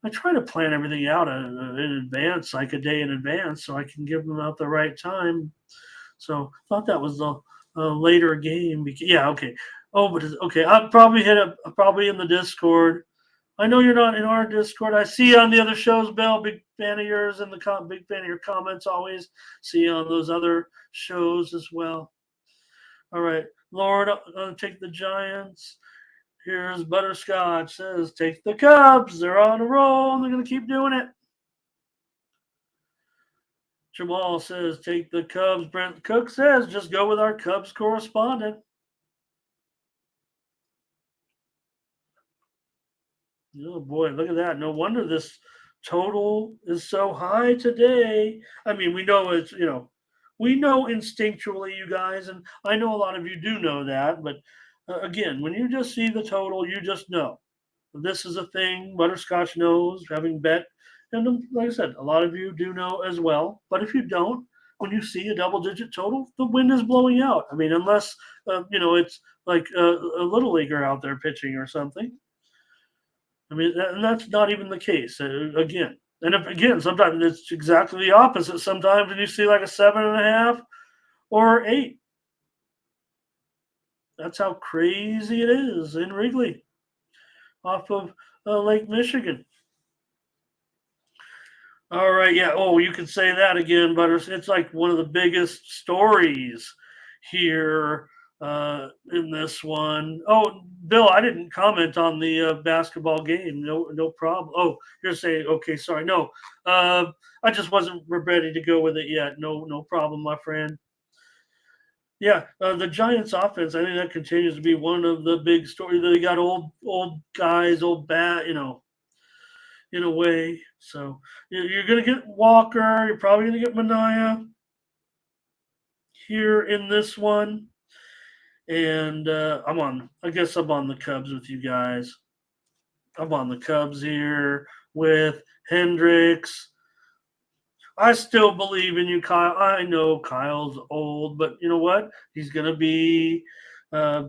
I try to plan everything out in advance, like a day in advance, so I can give them out the right time. So I thought that was the later game. Yeah, okay. Oh, but okay. I'll probably hit up. Probably in the Discord. I know you're not in our Discord. I see you on the other shows, Bill. Big fan of yours and big fan of your comments always. See you on those other shows as well. All right, Lord, I'm gonna take the Giants. Here's Butterscotch says, take the Cubs. They're on a roll. And they're gonna keep doing it. Jamal says, take the Cubs. Brent Cook says, just go with our Cubs correspondent. Oh boy, look at that. No wonder this total is so high today. I mean, we know we know instinctually, you guys, and I know a lot of you do know that, but again, when you just see the total, you just know. This is a thing Butterscotch knows, having bet. And like I said, a lot of you do know as well. But if you don't, when you see a double digit total, the wind is blowing out. I mean, unless, it's like a little leaguer out there pitching or something. I mean, and that's not even the case. Again, and if, again, sometimes it's exactly the opposite. Sometimes when you see like a 7.5 or 8, that's how crazy it is in Wrigley, off of Lake Michigan. All right, yeah. Oh, you can say that again, Butters. It's like one of the biggest stories here in this one. Oh, Bill, I didn't comment on the basketball game. No problem. Oh, you're saying okay. Sorry, no. I just wasn't ready to go with it yet. No problem, my friend. Yeah, the Giants' offense. I think that continues to be one of the big stories. They got old guys, old bat. In a way. So you're going to get Walker. You're probably going to get Mania here in this one. And I guess I'm on the Cubs with you guys. I'm on the Cubs here with Hendricks. I still believe in you, Kyle. I know Kyle's old, but you know what? He's going to be, uh,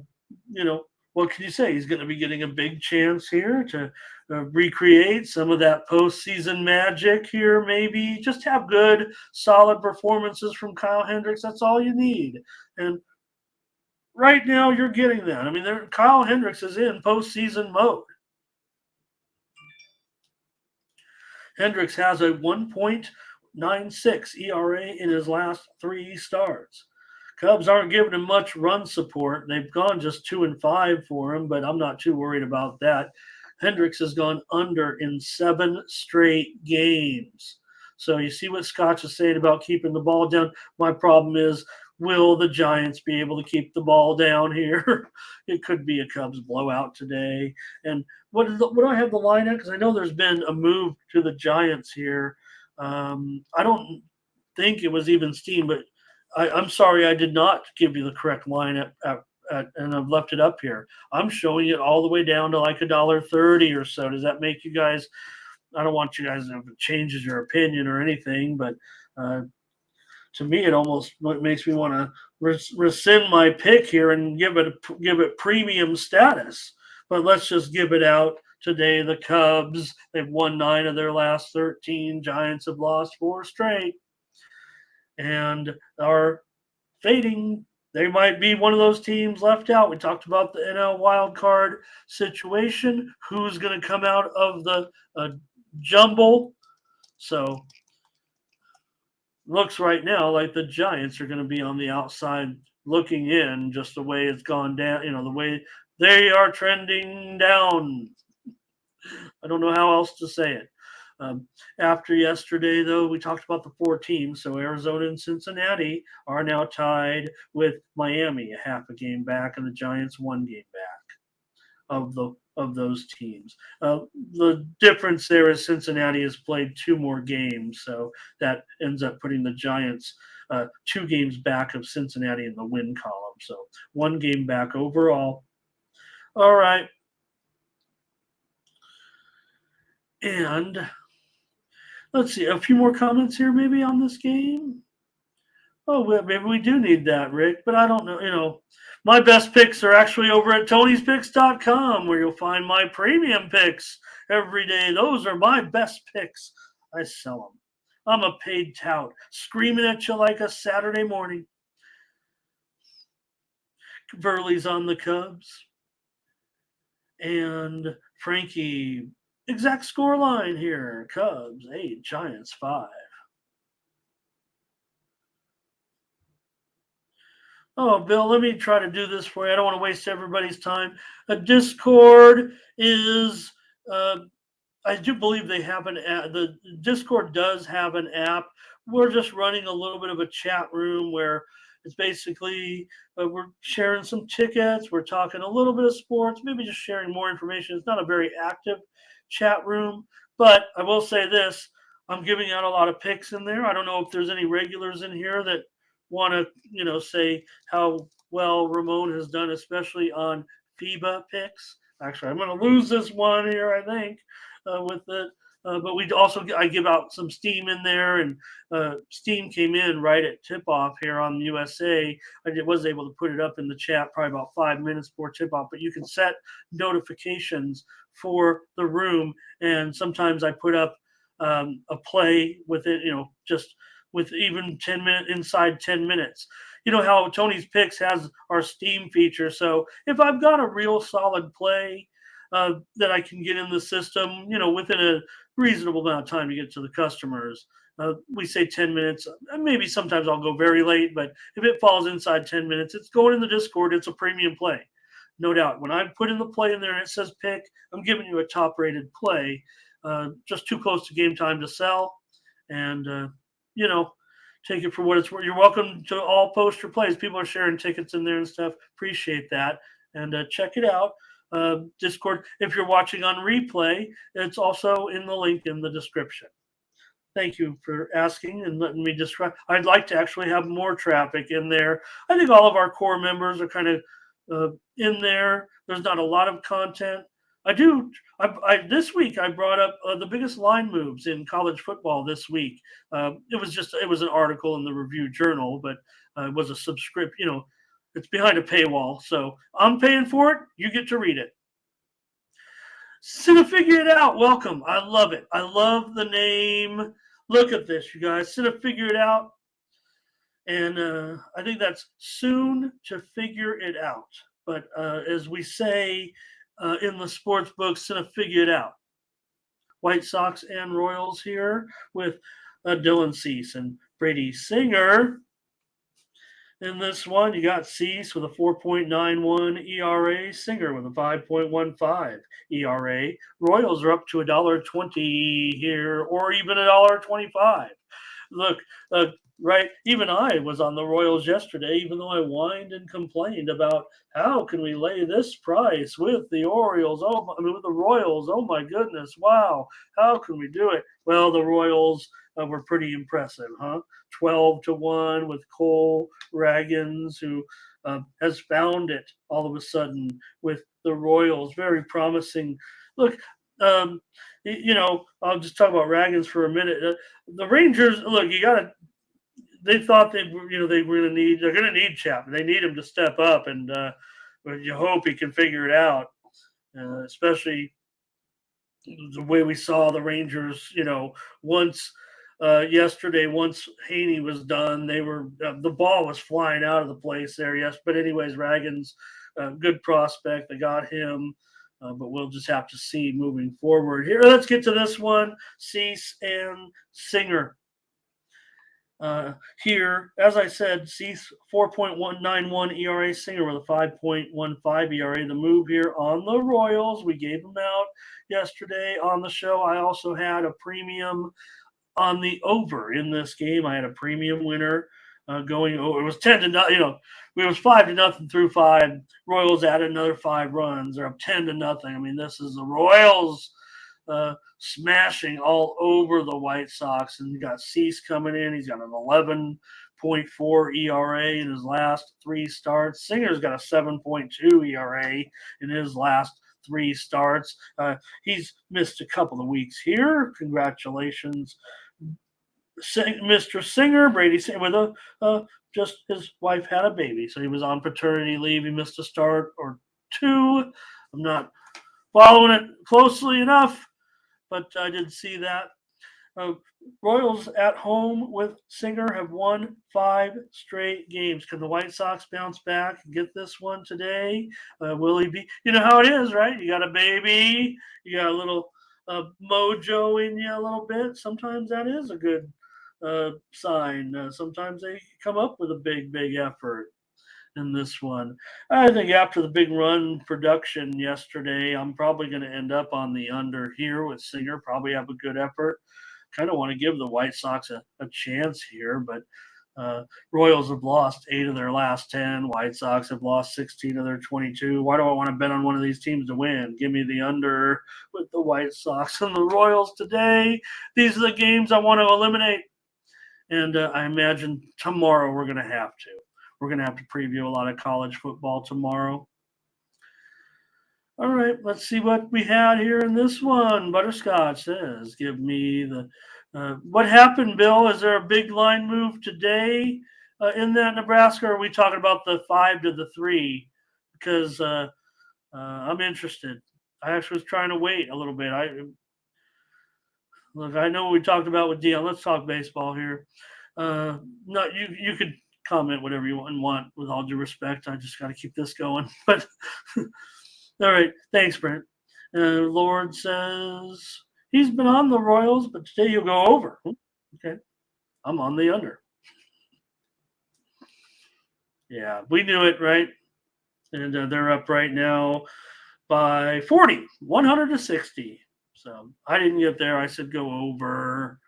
what can you say? He's going to be getting a big chance here to recreate some of that postseason magic here, maybe. Just have good, solid performances from Kyle Hendricks. That's all you need. And right now, you're getting that. I mean, Kyle Hendricks is in postseason mode. Hendricks has a 1.96 ERA in his last 3 starts. Cubs aren't giving him much run support. They've gone just 2-5 for him, but I'm not too worried about that. Hendricks has gone under in 7 straight games. So you see what Scotch is saying about keeping the ball down. My problem is, will the Giants be able to keep the ball down here? It could be a Cubs blowout today. And what do I have the line at? Because I know there's been a move to the Giants here. I don't think it was even Steam, but I'm sorry I did not give you the correct line and I've left it up here. I'm showing it all the way down to like $1.30 or so. Does that make you guys? I don't want you guys to change your opinion or anything, but to me, it almost makes me want to rescind my pick here and give it premium status. But let's just give it out today. The Cubs, they've won 9 of their last 13. Giants have lost 4 straight and are fading. They might be one of those teams left out. We talked about the NL wild card situation. Who's going to come out of the jumble? So looks right now like the Giants are going to be on the outside looking in, just the way it's gone down, the way they are trending down. I don't know how else to say it. After yesterday, though, we talked about the 4 teams. So Arizona and Cincinnati are now tied with Miami, a half a game back, and the Giants 1 game back of of those teams. The difference there is Cincinnati has played 2 more games, so that ends up putting the Giants 2 games back of Cincinnati in the win column. So 1 game back overall. All right. And let's see, a few more comments here maybe on this game. Oh, maybe we do need that, Rick, but I don't know. My best picks are actually over at Tony'sPicks.com, where you'll find my premium picks every day. Those are my best picks. I sell them. I'm a paid tout, screaming at you like a Saturday morning. Verley's on the Cubs. And Frankie, exact score line here. Cubs 8, Giants 5. Oh, Bill, let me try to do this for you. I don't want to waste everybody's time. A Discord is, I do believe they have an app. The Discord does have an app. We're just running a little bit of a chat room where it's basically we're sharing some tickets. We're talking a little bit of sports, maybe just sharing more information. It's not a very active chat room, but I will say this. I'm giving out a lot of picks in there. I don't know if there's any regulars in here that want to, say how well Ramon has done, especially on FIBA picks. Actually, I'm going to lose this one here, I think, with it. But I give out some Steam in there, and Steam came in right at tip-off here on USA. I was able to put it up in the chat probably about 5 minutes before tip-off, but you can set notifications for the room, and sometimes I put up a play with it, just with even 10 minutes inside 10 minutes. You know how Tony's Picks has our Steam feature. So if I've got a real solid play that I can get in the system, within a reasonable amount of time to get to the customers, we say 10 minutes. Maybe sometimes I'll go very late, but if it falls inside 10 minutes, it's going in the Discord. It's a premium play. No doubt. When I put in the play in there and it says pick, I'm giving you a top-rated play, just too close to game time to sell. And, take it for what it's worth. You're welcome to all post your plays. People are sharing tickets in there and stuff. Appreciate that. And check it out. Discord, if you're watching on replay, it's also in the link in the description. Thank you for asking and letting me describe. I'd like to actually have more traffic in there. I think all of our core members are kind of in there. There's not a lot of content. This week I brought up the biggest line moves in college football this week. It was an article in the Review Journal, but it was a subscription. It's behind a paywall, so I'm paying for it. You get to read it. Cinna Figure It Out. Welcome. I love it. I love the name. Look at this, you guys. Cinna Figure It Out. And I think that's soon to figure it out. But as we say in the sports books, Cinna Figure It Out. White Sox and Royals here with Dylan Cease and Brady Singer. In this one, you got Cease with a 4.91 ERA, Singer with a 5.15 ERA. Royals are up to $1.20 here, or even $1.25. Look, right, even I was on the Royals yesterday, even though I whined and complained about how can we lay this price with the Orioles? With the Royals. Oh my goodness, wow, how can we do it? Well, the Royals were pretty impressive, huh? 12-1 with Cole Ragans, who has found it all of a sudden with the Royals. Very promising. Look, I'll just talk about Ragans for a minute. The Rangers, look, they thought they're going to need Chapman. They need him to step up, and you hope he can figure it out, especially the way we saw the Rangers, once yesterday, once Hahne was done, the ball was flying out of the place there. Yes, but anyways, Ragans, good prospect. They got him, but we'll just have to see moving forward. Here, let's get to this one: Cease and Singer. Here, as I said, Cease 4.191 ERA, Singer with a 5.15 ERA. The move here on the Royals, we gave them out yesterday on the show. I also had a premium on the over in this game. I had a premium winner going over. It was 10-0. It was 5-0 through 5. Royals added another 5 runs. They're up 10-0. I mean, this is the Royals smashing all over the White Sox. And you got Cease coming in. He's got an 11.4 ERA in his last 3 starts. Singer's got a 7.2 ERA in his last 3 starts. He's missed a couple of weeks here. Congratulations, Mr. Singer. Brady Singer with just his wife had a baby, so he was on paternity leave. He missed a start or 2. I'm not following it closely enough, but I did see that. Royals at home with Singer have won 5 straight games. Can the White Sox bounce back and get this one today? Will he be? You know how it is, right? You got a baby, you got a little mojo in you a little bit. Sometimes that is a good sign. Sometimes they come up with a big effort in this one. I think after the big run production yesterday, I'm probably going to end up on the under here with Singer. Probably have a good effort. Kind of want to give the White Sox a chance here, but Royals have lost 8 of their last 10. White Sox have lost 16 of their 22. Why do I want to bet on one of these teams to win? Give me the under with the White Sox and the Royals today. These are the games I want to eliminate. And I imagine tomorrow we're going to have to. We're going to have to preview a lot of college football tomorrow. All right, let's see what we had here in this one. Butterscotch says, give me the what happened, Bill? Is there a big line move today in that Nebraska? Or are we talking about the 5-3? Because I'm interested. I actually was trying to wait a little bit. I know what we talked about with Dion. Let's talk baseball here. No, you could comment whatever you want with all due respect. I just got to keep this going. But all right, thanks, Brent. Lord says he's been on the Royals, but today he'll go over. Okay, I'm on the under. Yeah, we knew it, right? And they're up right now by 40, 100-60. So I didn't get there. I said go over.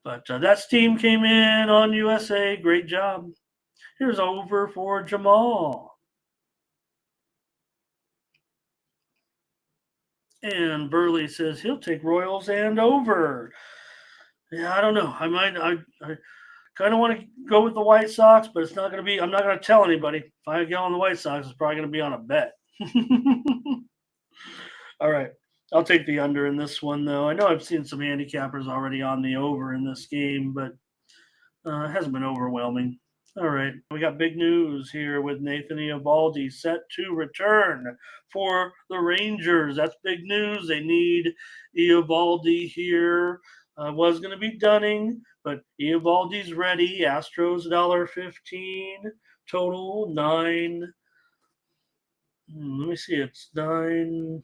But that team came in on USA. Great job. Here's over for Jamal. And Burley says he'll take Royals and over. Yeah, I don't know. I kind of want to go with the White Sox, but it's not going to be. I'm not going to tell anybody. If I go on the White Sox, it's probably going to be on a bet. All right. I'll take the under in this one, though. I know I've seen some handicappers already on the over in this game, but it hasn't been overwhelming. All right. We got big news here with Nathan Eovaldi set to return for the Rangers. That's big news. They need Eovaldi here. Was going to be Dunning, but Eovaldi's ready. Astros $1.15. Total 9. Let me see. It's 9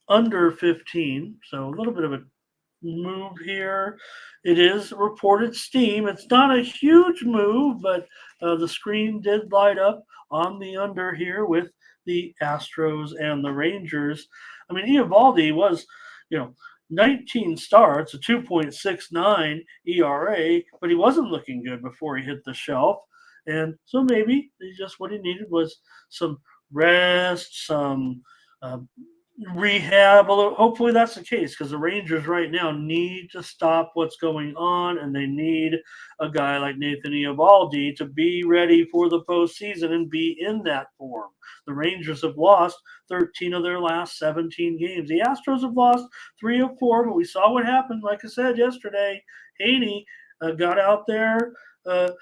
under 15. So a little bit of a move here. It is reported steam. It's not a huge move, but the screen did light up on the under here with the Astros and the Rangers. I mean, Eovaldi was, 19 starts, a 2.69 ERA, but he wasn't looking good before he hit the shelf. And so maybe what he needed was some rest, some rehab. Although hopefully that's the case, because the Rangers right now need to stop what's going on, and they need a guy like Nathan Eovaldi to be ready for the postseason and be in that form. The Rangers have lost 13 of their last 17 games. The Astros have lost 3 of 4, but we saw what happened. Like I said yesterday, Hahne got out there. It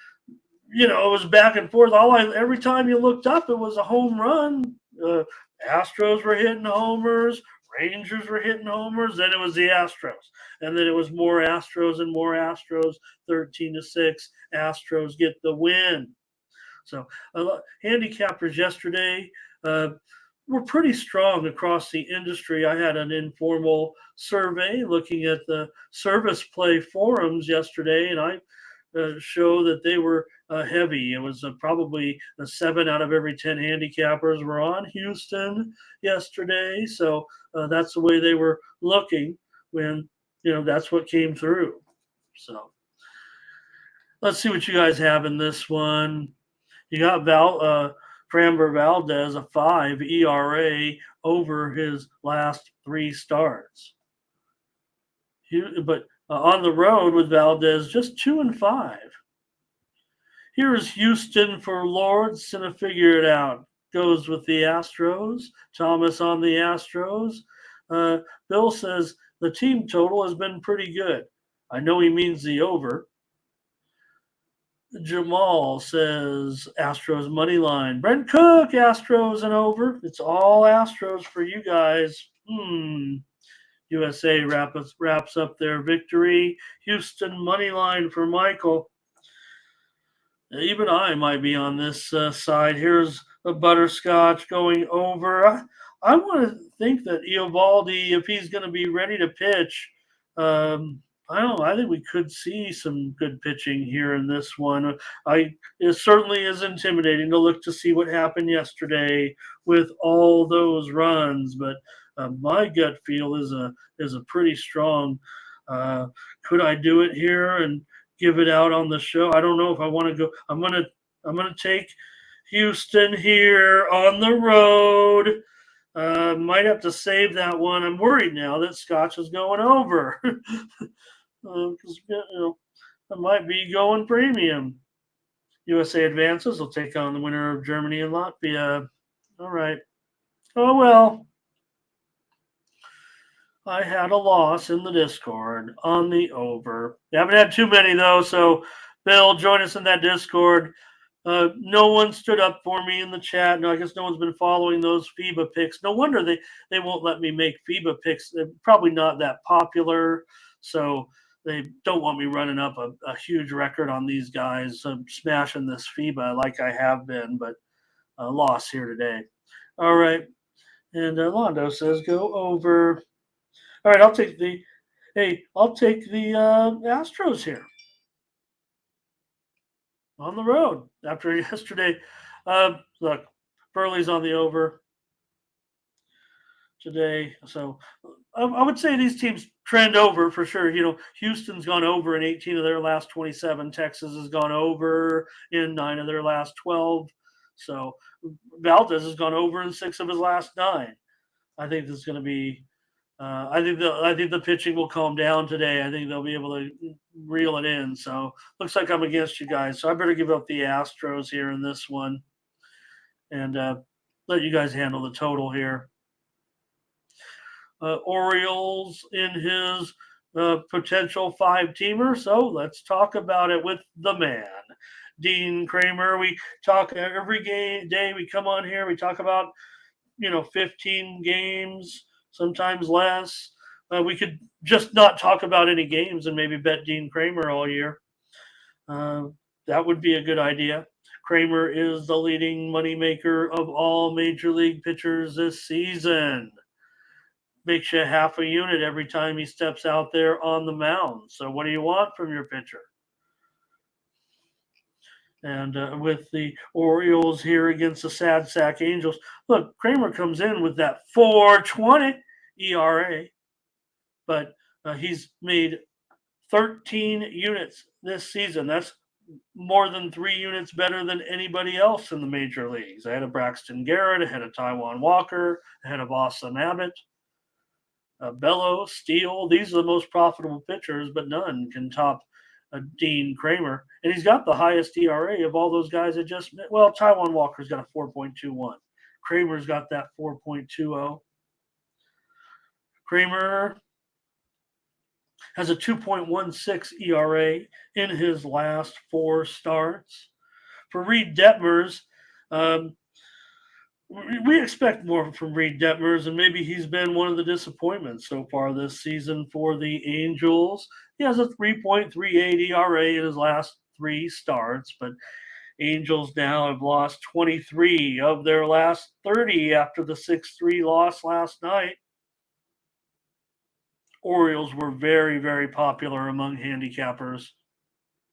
was back and forth. Every time you looked up, it was a home run. Astros were hitting homers, Rangers were hitting homers, then it was the Astros. And then it was more Astros and more Astros, 13-6. Astros get the win. So handicappers yesterday were pretty strong across the industry. I had an informal survey looking at the service play forums yesterday, and I show that they were heavy. It was probably 7 out of every 10 handicappers were on Houston yesterday. So that's the way they were looking when, that's what came through. So Let's see what you guys have in this one. You got Framber Valdez, a 5 ERA over his last 3 starts. But on the road with Valdez, just 2-5. Here's Houston for Lords, gonna figure it out. Goes with the Astros. Thomas on the Astros. Bill says the team total has been pretty good. I know he means the over. Jamal says Astros money line. Brent Cook, Astros and over. It's all Astros for you guys. USA wraps up their victory. Houston money line for Michael. Even I might be on this side. Here's a butterscotch going over. I want to think that Eovaldi, if he's going to be ready to pitch, I don't know. I think we could see some good pitching here in this one. It certainly is intimidating to look to see what happened yesterday with all those runs, but my gut feel is a pretty strong. Could I do it here and give it out on the show? I don't know if I want to go. I'm gonna take Houston here on the road. Might have to save that one. I'm worried now that Scotch is going over. Because I might be going premium. USA advances. Will take on the winner of Germany and Latvia. All right. Oh well. I had a loss in the Discord on the over. We haven't had too many though, so Bill, join us in that Discord. No one stood up for me in the chat. No, I guess no one's been following those FIBA picks. No wonder they won't let me make FIBA picks. They're probably not that popular, so they don't want me running up a huge record on these guys, smashing this FIBA like I have been, but a loss here today. All right. And Londo says go over. All right, I'll take the Astros here on the road after yesterday. Look, Burley's on the over today, so I would say these teams trend over for sure. Houston's gone over in 18 of their last 27. Texas has gone over in 9 of their last 12. So Valdez has gone over in 6 of his last 9. I think this is going to be. I think the pitching will calm down today. I think they'll be able to reel it in. So looks like I'm against you guys. So I better give up the Astros here in this one, and let you guys handle the total here. Orioles in his potential 5-teamer. So let's talk about it with the man, Dean Kramer. We talk every day. We come on here. We talk about 15 games. Sometimes less. We could just not talk about any games and maybe bet Dean Kramer all year. That would be a good idea. Kramer is the leading moneymaker of all major league pitchers this season. Makes you half a unit every time he steps out there on the mound. So what do you want from your pitcher? And with the Orioles here against the sad sack Angels, look, Kramer comes in with that 4.20 ERA, but he's made 13 units this season. That's more than 3 units better than anybody else in the major leagues. Ahead of Braxton Garrett, ahead of Taijuan Walker, ahead of Austin Abbott, Bello, Steele. These are the most profitable pitchers, but none can top Dean Kramer. And he's got the highest ERA of all those guys that just – well, Taijuan Walker's got a 4.21. Kramer's got that 4.20. Kramer has a 2.16 ERA in his last 4 starts. For Reed Detmers, we expect more from Reed Detmers, and maybe he's been one of the disappointments so far this season for the Angels. He has a 3.38 ERA in his last 3 starts, but Angels now have lost 23 of their last 30 after the 6-3 loss last night. Orioles were very, very popular among handicappers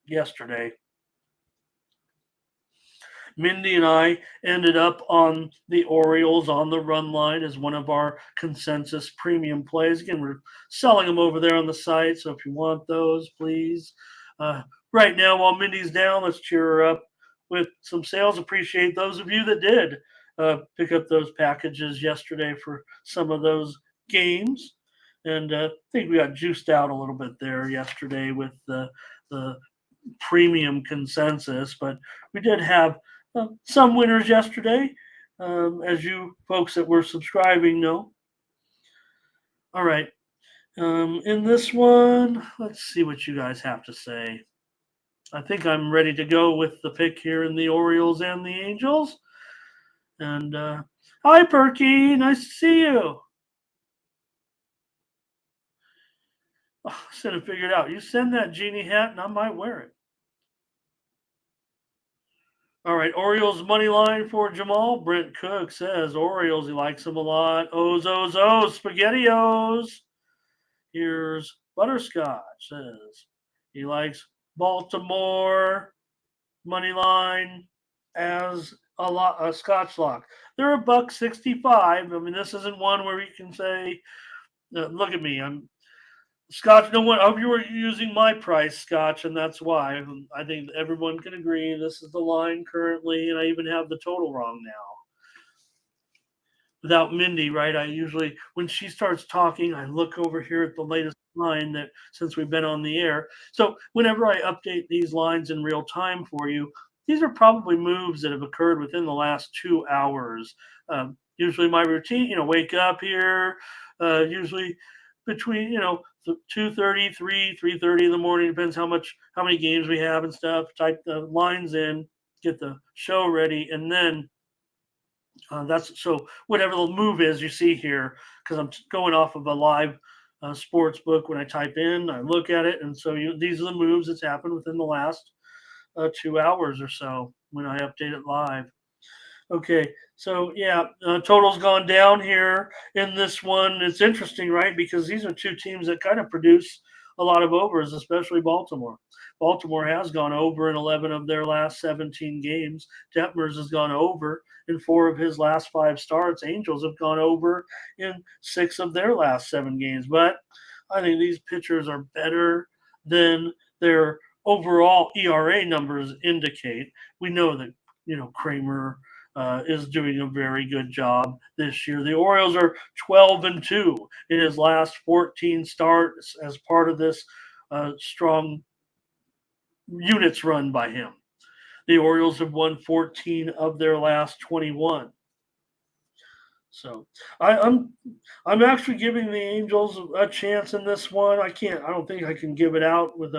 yesterday. Mindy and I ended up on the Orioles on the run line as one of our consensus premium plays. Again, we're selling them over there on the site, so if you want those, please right now, while Mindy's down, let's cheer her up with some sales. Appreciate those of you that did pick up those packages yesterday for some of those games. And I think we got juiced out a little bit there yesterday with the premium consensus, but we did have some winners yesterday, as you folks that were subscribing know. All right. In this one, let's see what you guys have to say. I think I'm ready to go with the pick here in the Orioles and the Angels. And hi, Perky. Nice to see you. Oh, I should have figured out. You send that genie hat, and I might wear it. All right, Orioles money line for Jamal. Brent Cook says Orioles. He likes them a lot. O's, SpaghettiOs. Here's Butterscotch says he likes Baltimore money line as a Scotch lock. They're $1.65. I mean, this isn't one where you can say, "Look at me, I'm Scotch." No one. I hope you were using my price, Scotch, and that's why. I think everyone can agree this is the line currently, and I even have the total wrong now. Without Mindy, right? I usually, when she starts talking, I look over here at the latest line that since we've been on the air. So whenever I update these lines in real time for you, these are probably moves that have occurred within the last 2 hours. Usually my routine, wake up here, usually between 2:30, 3:30 in the morning, depends how many games we have and stuff. Type the lines in, get the show ready, and then that's so whatever the move is you see here, because I'm going off of a live sports book. When I type in, I look at it, and so these are the moves that's happened within the last 2 hours or so when I update it live. Okay, so yeah, total's gone down here in this one. It's interesting, right? Because these are two teams that kind of produce a lot of overs, especially Baltimore. Baltimore has gone over in 11 of their last 17 games. Detmers has gone over in 4 of his last 5 starts. Angels have gone over in 6 of their last 7 games. But I think these pitchers are better than their overall ERA numbers indicate. We know that, Kramer is doing a very good job this year. The Orioles are 12-2 in his last 14 starts as part of this strong units run by him. The Orioles have won 14 of their last 21. So I'm actually giving the Angels a chance in this one. I don't think I can give it out with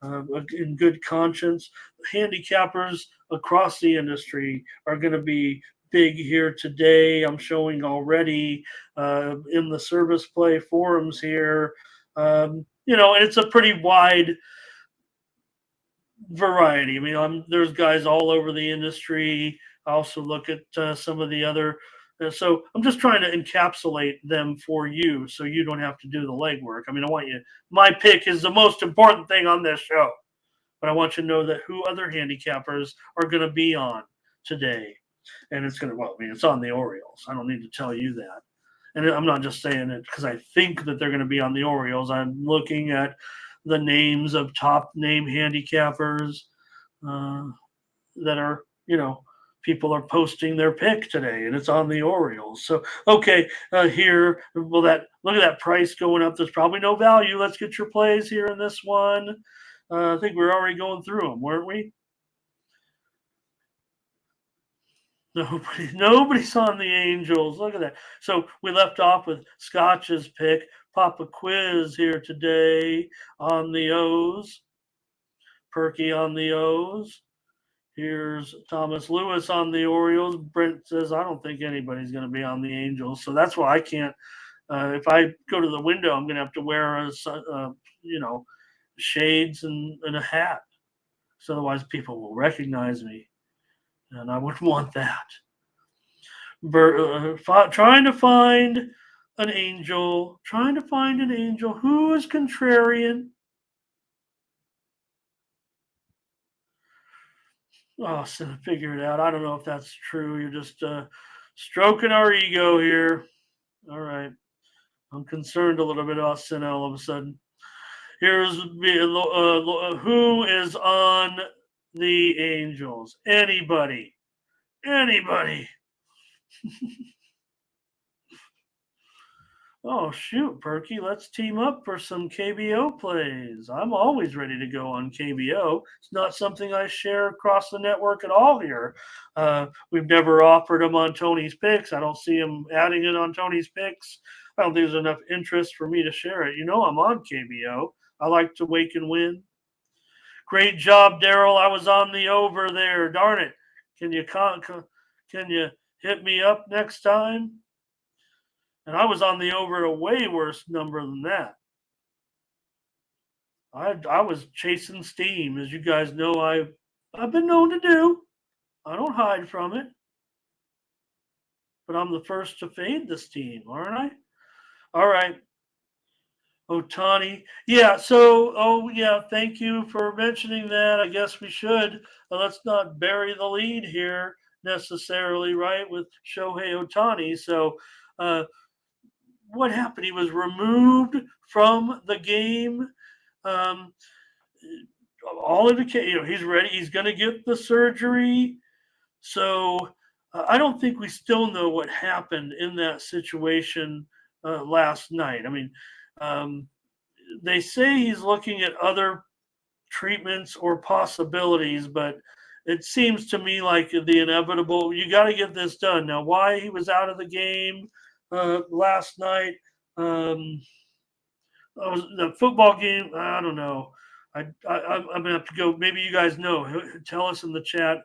in good conscience. Handicappers across the industry are going to be big here today. I'm showing already in the service play forums here. And it's a pretty wide variety. I mean, there's guys all over the industry. I also look at some of the other. So I'm just trying to encapsulate them for you, so you don't have to do the legwork. I mean, I want you. My pick is the most important thing on this show, but I want you to know that who other handicappers are going to be on today, and it's going to. Well, I mean, it's on the Orioles. I don't need to tell you that, and I'm not just saying it because I think that they're going to be on the Orioles. I'm looking at the names of top name handicappers that are, people are posting their pick today, and it's on the Orioles. So, okay, here, look at that price going up. There's probably no value. Let's get your plays here in this one. I think we're already going through them, weren't we? Nobody's on the Angels. Look at that. So we left off with Scotch's pick. Papa Quiz here today on the O's. Perky on the O's. Here's Thomas Lewis on the Orioles. Brent says, I don't think anybody's going to be on the Angels. So that's why I can't. If I go to the window, I'm going to have to wear shades and a hat. So otherwise people will recognize me. And I wouldn't want that. Trying to find an angel. Who is contrarian? Oh, so figure it out. I don't know if that's true. You're just stroking our ego here. All right. I'm concerned a little bit about Sin all of a sudden. Here's who is on the Angels. Anybody. Oh, shoot, Perky, let's team up for some KBO plays. I'm always ready to go on KBO. It's not something I share across the network at all here. We've never offered them on Tony's Picks. I don't see him adding it on Tony's Picks. I don't think there's enough interest for me to share it. I'm on KBO. I like to wake and win. Great job, Daryl. I was on the over there. Darn it. Can you hit me up next time? And I was on the over a way worse number than that. I was chasing steam, as you guys know I've been known to do. I don't hide from it. But I'm the first to fade this team, aren't I? All right. Ohtani. Yeah, thank you for mentioning that. I guess we should. Let's not bury the lead here necessarily, right, with Shohei Ohtani. So, what happened? He was removed from the game. All indicate, he's ready. He's going to get the surgery. So I don't think we still know what happened in that situation last night. I mean, they say he's looking at other treatments or possibilities, but it seems to me like the inevitable. You got to get this done. Now, why he was out of the game last night? The football game. I don't know. I'm gonna have to go. Maybe you guys know. Tell us in the chat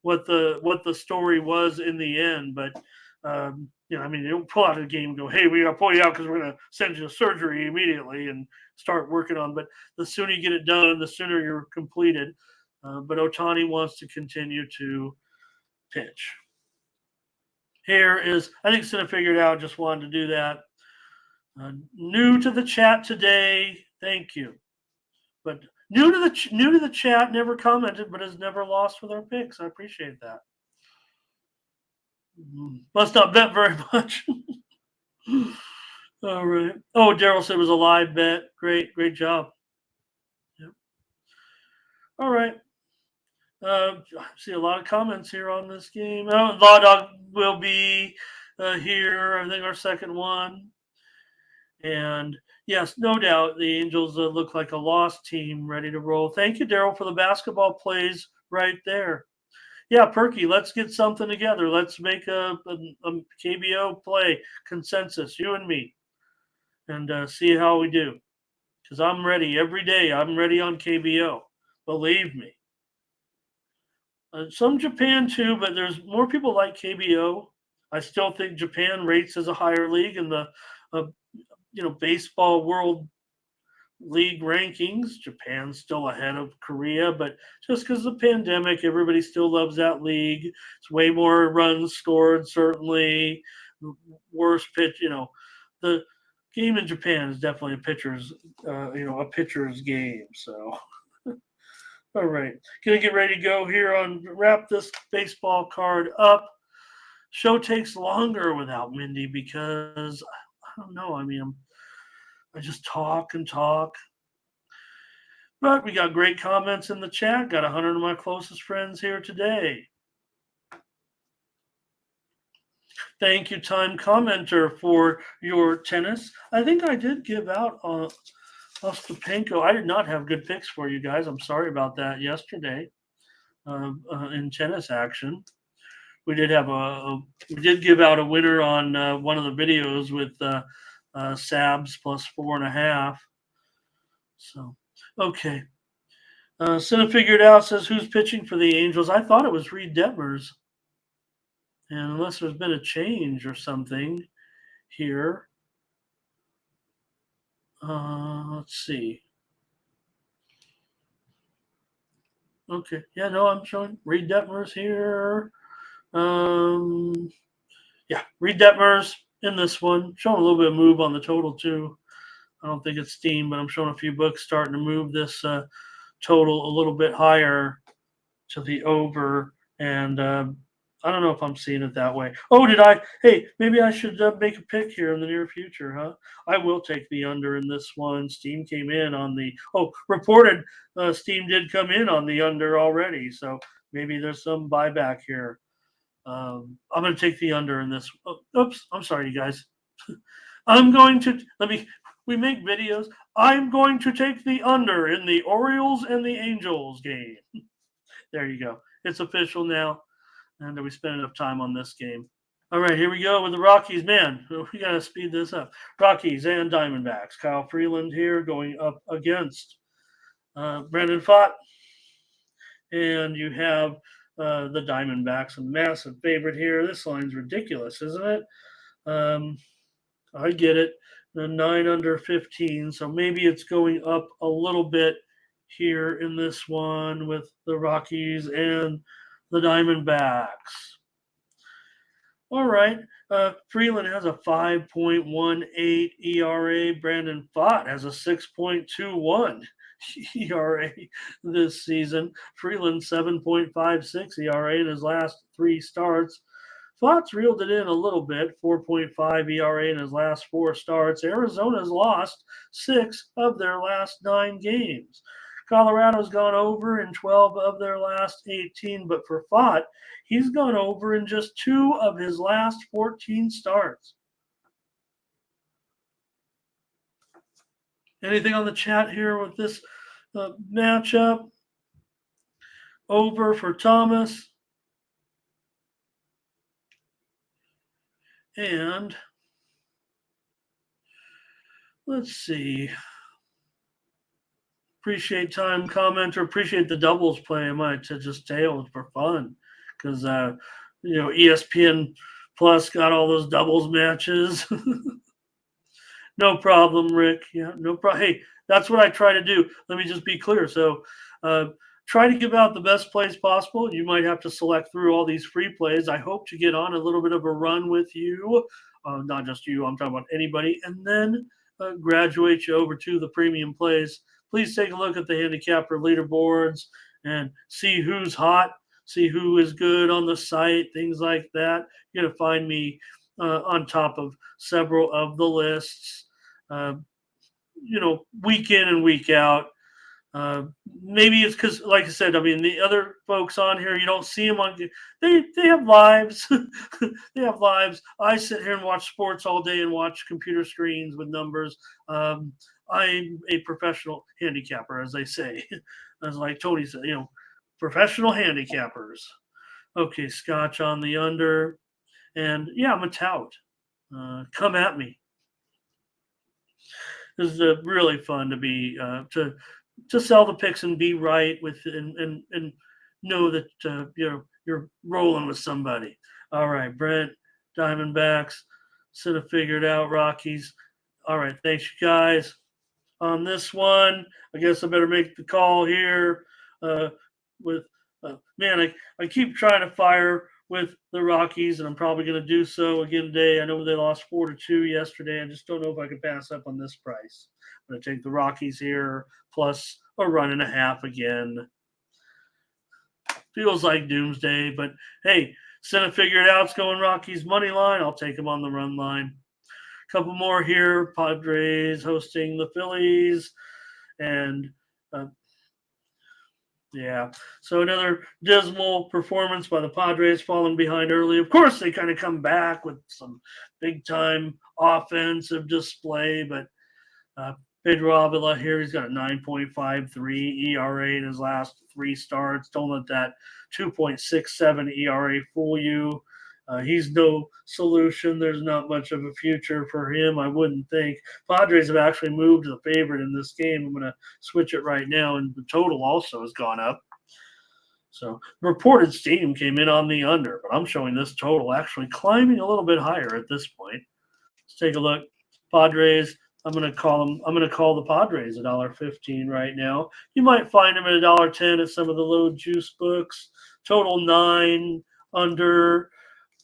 what the story was in the end. But they don't pull out of the game and go, "Hey, we got to pull you out because we're gonna send you to surgery immediately and start working on." But the sooner you get it done, the sooner you're completed. But Ohtani wants to continue to pitch. Here is, I think Cinna figured out, just wanted to do that. New to the chat today, thank you. But new to the chat, never commented, but has never lost with our picks. I appreciate that. Must not bet very much. All right. Oh, Daryl said it was a live bet. Great job. Yep. All right. I see a lot of comments here on this game. Law Dog will be here. I think our second one. And yes, no doubt the Angels look like a lost team ready to roll. Thank you, Daryl, for the basketball plays right there. Yeah, Perky, let's get something together. Let's make a KBO play consensus, you and me, and see how we do. Because I'm ready every day. I'm ready on KBO. Believe me. Some Japan too, but there's more people like KBO. I still think Japan rates as a higher league in the baseball world league rankings. Japan's still ahead of Korea, but just because of the pandemic, everybody still loves that league. It's way more runs scored, certainly. Worse pitch, the game in Japan is definitely a pitcher's game. So, all right, gonna get ready to go here on wrap this baseball card up. Show takes longer without Mindy because I don't know. I mean, I just talk and talk. But we got great comments in the chat. Got 100 of my closest friends here today. Thank you, Time Commenter, for your tennis. I think I did give out Ostapenko. I did not have good picks for you guys. I'm sorry about that yesterday in tennis action. We did give out a winner on one of the videos with Sabs plus 4.5. So, okay. Cinna figured out, says, who's pitching for the Angels? I thought it was Reed Detmers. And unless there's been a change or something here. Let's see. Okay. Yeah, no, I'm showing Reed Detmers here. Reed Detmers in this one. Showing a little bit of move on the total, too. I don't think it's steam, but I'm showing a few books starting to move this total a little bit higher to the over. And I don't know if I'm seeing it that way. Oh, did I? Hey, maybe I should make a pick here in the near future, huh? I will take the under in this one. Steam came in on the reported. Steam did come in on the under already, so maybe there's some buyback here. I'm going to take the under in this. Oh, oops, I'm sorry, you guys. I'm going to let me. We make videos. I'm going to take the under in the Orioles and the Angels game. There you go. It's official now. And we spent enough time on this game. All right, here we go with the Rockies. Man, we got to speed this up. Rockies and Diamondbacks. Kyle Freeland here going up against Brandon Pfaadt. And you have the Diamondbacks, a massive favorite here. This line's ridiculous, isn't it? I get it. The 9 under 15. So maybe it's going up a little bit here in this one with the Rockies and the Diamondbacks. All right. Freeland has a 5.18 ERA. Brandon Pfaadt has a 6.21 ERA this season. Freeland 7.56 ERA in his last 3 starts. Pfaadt's reeled it in a little bit, 4.5 ERA in his last 4 starts. Arizona's lost 6 of their last 9 games. Colorado's gone over in 12 of their last 18, but for Pfaadt, he's gone over in just 2 of his last 14 starts. Anything on the chat here with this matchup? Over for Thomas. And let's see. Appreciate time commenter. Appreciate the doubles play. I might just tail for fun because ESPN Plus got all those doubles matches. No problem, Rick. Yeah, no problem. Hey, that's what I try to do. Let me just be clear. So, try to give out the best plays possible. You might have to select through all these free plays. I hope to get on a little bit of a run with you, not just you. I'm talking about anybody, and then graduate you over to the premium plays. Please take a look at the handicapper leaderboards and see who's hot, see who is good on the site, things like that. You're going to find me on top of several of the lists, week in and week out. Maybe it's because, like I said, I mean, the other folks on here, you don't see them on. They have lives. They have lives. I sit here and watch sports all day and watch computer screens with numbers. I'm a professional handicapper, as they say. As like Tony said, professional handicappers. Okay, Scotch on the under. And yeah, I'm a tout. Come at me. This is really fun to be to sell the picks and be right with and know that you're rolling with somebody. All right, Brent, Diamondbacks, should have figured out Rockies. All right, thanks you guys. On this one, I guess I better make the call here. I keep trying to fire with the Rockies, and I'm probably going to do so again today. I know they lost 4-2 yesterday. I just don't know if I can pass up on this price. I'm going to take the Rockies here plus a 1.5 again. Feels like doomsday, but hey, Senna figured out it's going Rockies money line. I'll take them on the run line. A couple more here. Padres hosting the Phillies, and so another dismal performance by the Padres, falling behind early. Of course, they kind of come back with some big-time offensive display, but Pedro Avila here, he's got a 9.53 ERA in his last 3 starts. Don't let that 2.67 ERA fool you. He's no solution. There's not much of a future for him, I wouldn't think. Padres have actually moved to the favorite in this game. I'm going to switch it right now, and the total also has gone up. So reported steam came in on the under, but I'm showing this total actually climbing a little bit higher at this point. Let's take a look. Padres, I'm going to call the Padres $1.15 right now. You might find them at $1.10 at some of the low juice books. Total 9 under,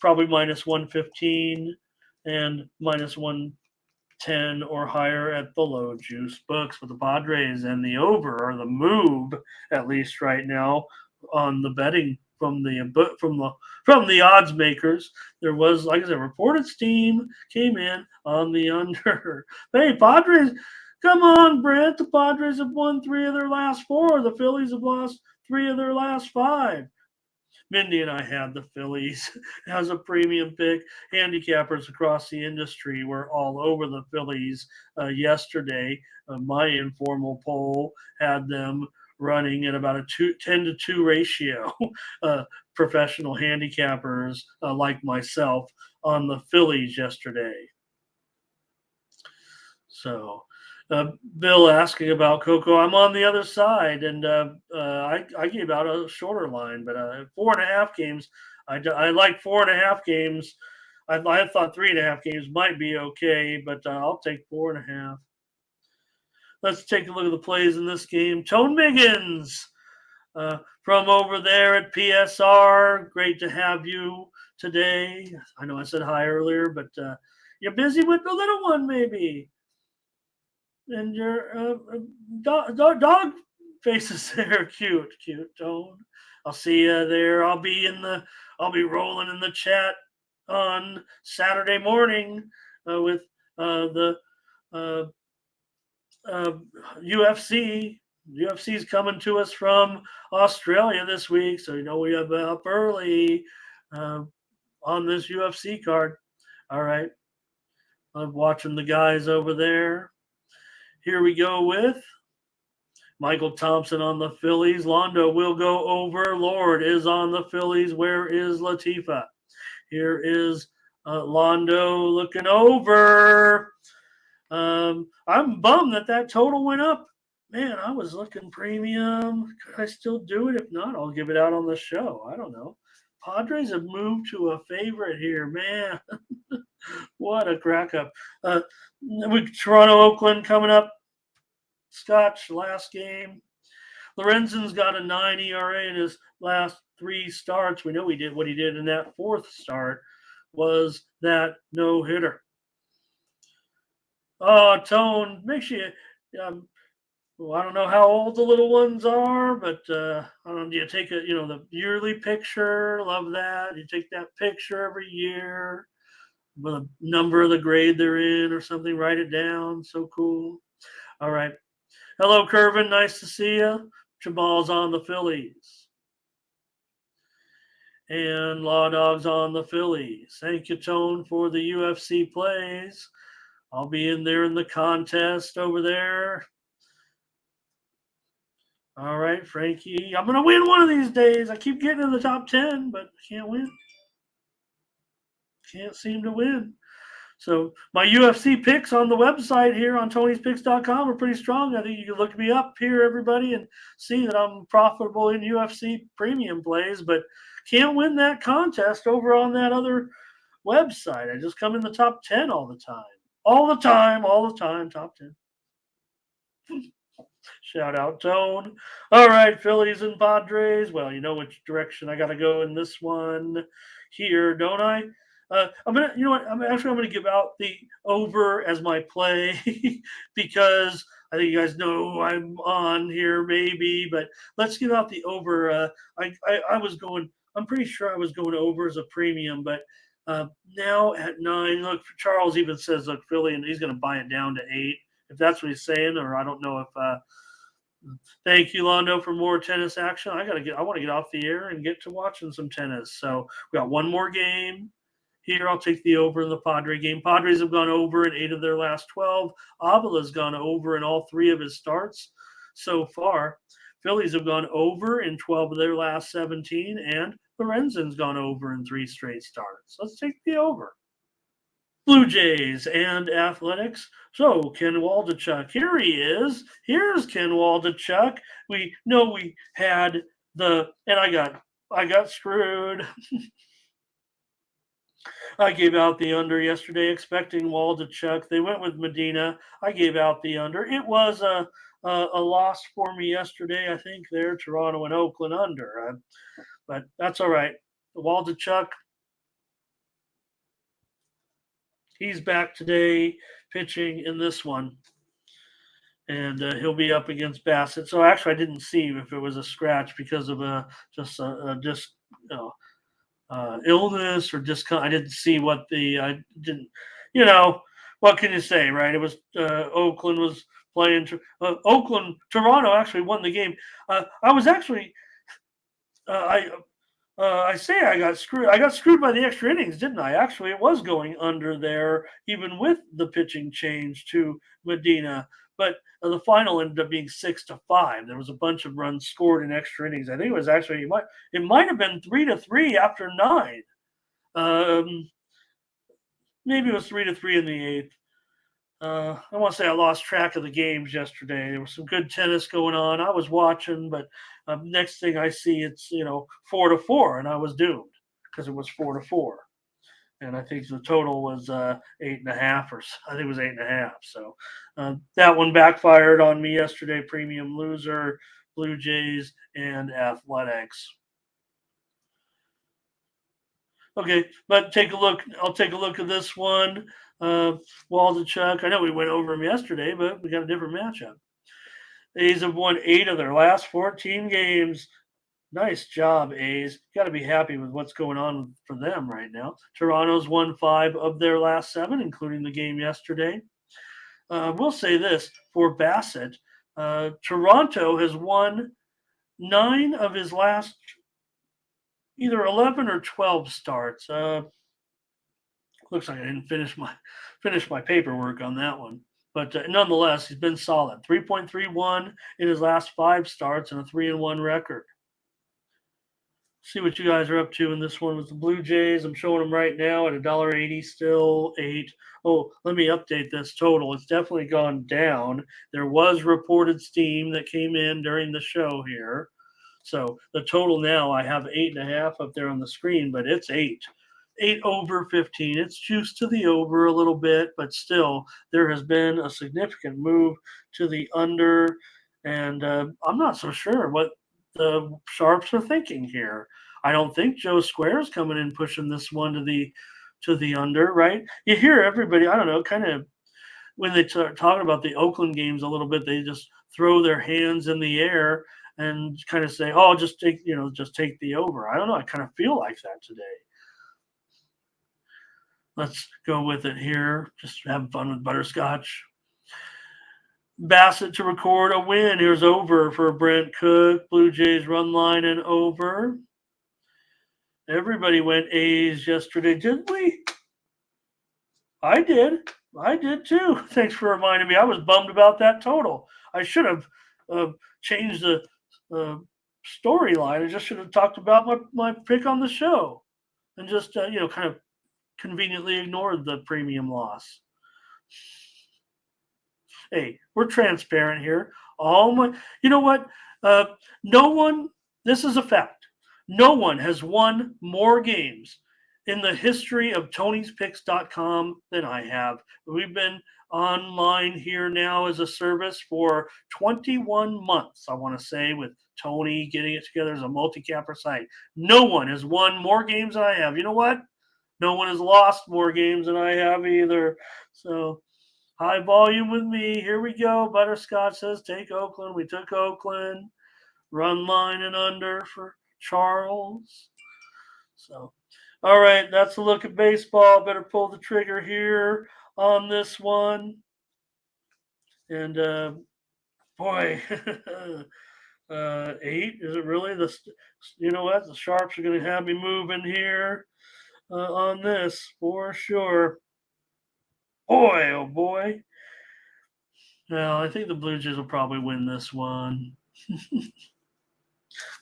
probably minus 115 and minus 110 or higher at the low juice books. But the Padres and the over are the move, at least right now, on the betting from the odds makers. There was, like I said, reported steam came in on the under. Hey, Padres, come on, Brent. The Padres have won 3 of their last 4. The Phillies have lost 3 of their last 5. Mindy and I had the Phillies as a premium pick. Handicappers across the industry were all over the Phillies yesterday. My informal poll had them running at about a 10-2 ratio. Professional handicappers like myself on the Phillies yesterday. So, Bill asking about Coco. I'm on the other side, and I gave out a shorter line, but 4.5 games. I like 4.5 games. I thought 3.5 games might be okay, but I'll take 4.5. Let's take a look at the plays in this game. Tone Miggins from over there at PSR. Great to have you today. I know I said hi earlier, but you're busy with the little one, maybe. And your dog faces there, cute Tone. I'll see you there. I'll be rolling in the chat on Saturday morning with the UFC. UFC's coming to us from Australia this week, so we have up early on this UFC card. All right, I'm watching the guys over there. Here we go with Michael Thompson on the Phillies. Londo will go over. Lord is on the Phillies. Where is Latifa? Here is Londo looking over. I'm bummed that total went up. Man, I was looking premium. Could I still do it? If not, I'll give it out on the show. I don't know. Padres have moved to a favorite here, man. What a crack up. With Toronto, Oakland coming up. Scotch last game. Lorenzen's got a 9 ERA in his last 3 starts. We know he did what he did in that 4th start was that no-hitter. Oh, Tone, make sure I don't know how old the little ones are, but I don't know, do you take the yearly picture? Love that. You take that picture every year with a number of the grade they're in or something, write it down. So cool. All right. Hello, Curvin. Nice to see you. Jamal's on the Phillies. And Law Dog's on the Phillies. Thank you, Tone, for the UFC plays. I'll be in there in the contest over there. All right, Frankie. I'm going to win one of these days. I keep getting in the top 10, but I can't win. Can't seem to win. So my UFC picks on the website here on Tony'sPicks.com are pretty strong. I think you can look me up here, everybody, and see that I'm profitable in UFC premium plays, but can't win that contest over on that other website. I just come in the top 10 all the time. All the time, top 10. Shout out, Tone. All right, Phillies and Padres. Well, you know which direction I got to go in this one here, don't I? I'm gonna give out the over as my play because I think you guys know I'm on here maybe, but let's give out the over. I was going. I'm pretty sure I was going over as a premium, but now at 9. Look, Charles even says look Philly, and he's going to buy it down to 8 if that's what he's saying, or I don't know if. Thank you, Londo, for more tennis action. I want to get off the air and get to watching some tennis. So we got one more game. Here, I'll take the over in the Padre game. Padres have gone over in 8 of their last 12. Avila's gone over in all 3 of his starts so far. Phillies have gone over in 12 of their last 17, and Lorenzen's gone over in 3 straight starts. Let's take the over. Blue Jays and Athletics. So Ken Waldichuk, here he is. Here's Ken Waldichuk. We know we had and I got screwed. I gave out the under yesterday, expecting Waldichuk. They went with Medina. I gave out the under. It was a loss for me yesterday. I think there, Toronto and Oakland under. But that's all right. Waldichuk, he's back today pitching in this one. and he'll be up against Bassett. So actually, I didn't see if it was a scratch because of just you know, illness or I didn't see what I didn't, you know, what can you say, right? It was Oakland was playing. Toronto actually won the game. I was actually, I I say I got screwed. I got screwed by the extra innings, didn't I? Actually, it was going under there, even with the pitching change to Medina. But the final ended up being 6-5. There was a bunch of runs scored in extra innings. I think it was actually it might have been 3-3 after 9. Um, Maybe it was 3-3 in the eighth. I want to say I lost track of the games yesterday. There was some good tennis going on. I was watching, but next thing I see, it's 4-4, and I was doomed because it was 4-4, and I think the total was 8.5, or I think it was 8.5. So that one backfired on me yesterday. Premium loser, Blue Jays and Athletics. Okay, but take a look. I'll take a look at this one. Waldichuk. I know we went over him yesterday, but we got a different matchup. A's have won 8 of their last 14 games. Nice job, A's. Got to be happy with what's going on for them right now. Toronto's won 5 of their last 7, including the game yesterday. We'll say this for Bassett. Toronto has won 9 of his last either 11 or 12 starts. Looks like I didn't finish my paperwork on that one. But nonetheless, he's been solid. 3.31 in his last 5 starts and a 3-1 record. See what you guys are up to in this one with the Blue Jays. I'm showing them right now at $1.80, still 8. Oh, let me update this total. It's definitely gone down. There was reported steam that came in during the show here. So the total now, I have 8.5 up there on the screen, but it's 8. 8 over 15. It's juiced to the over a little bit, but still, there has been a significant move to the under, and I'm not so sure what the sharps are thinking here. I don't think Joe Square's coming in pushing this one to the under, right? You hear everybody, I don't know, kind of when they start talking about the Oakland games a little bit, they just throw their hands in the air and kind of say, "Oh, just take the over." I don't know. I kind of feel like that today. Let's go with it here. Just have fun with butterscotch. Bassett to record a win. Here's over for Brent Cook. Blue Jays run line and over. Everybody went A's yesterday, didn't we? I did. I did too. Thanks for reminding me. I was bummed about that total. I should have changed the storyline. I just should have talked about my pick on the show and just, kind of conveniently ignored the premium loss. Hey, we're transparent here. You know what? No one, this is a fact. No one has won more games in the history of Tony'sPicks.com than I have. We've been online here now as a service for 21 months, I want to say, with Tony getting it together as a multi-capper site. No one has won more games than I have. You know what? No one has lost more games than I have either. So high volume with me. Here we go. Butterscotch says take Oakland. We took Oakland. Run line and under for Charles. So, all right, that's a look at baseball. Better pull the trigger here on this one. And boy, 8 is it really? You know what? The sharps are going to have me moving here on this for sure. Boy, oh boy. Now, I think the Blue Jays will probably win this one.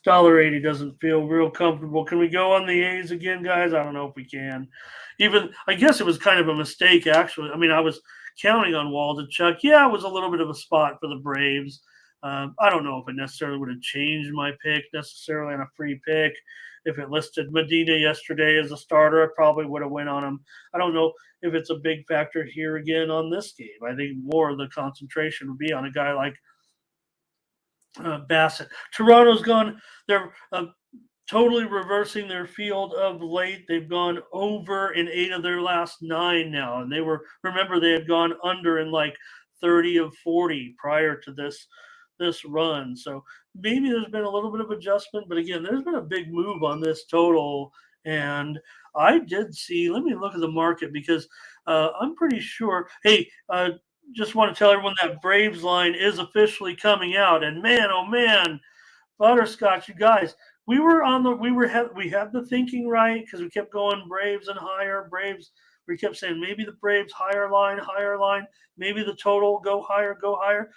$1.80 doesn't feel real comfortable. Can we go on the A's again, guys? I don't know if we can. I guess it was kind of a mistake, actually. I mean, I was counting on Waldichuk. Yeah, it was a little bit of a spot for the Braves. I don't know if it necessarily would have changed my pick necessarily on a free pick. If it listed Medina yesterday as a starter, I probably would have went on him. I don't know if it's a big factor here again on this game. I think more of the concentration would be on a guy like Bassett. Toronto's gone. They're totally reversing their field of late. They've gone over in 8 of their last 9 now, and remember they had gone under in like 30 of 40 prior to this run. So maybe there's been a little bit of adjustment, but again, there's been a big move on this total. And I did see, let me look at the market because I'm pretty sure. Hey, just want to tell everyone that Braves line is officially coming out. And man, oh man, Butterscotch, you guys, we had the thinking right because we kept going Braves and higher. Braves, we kept saying maybe the Braves higher line, maybe the total go higher, go higher.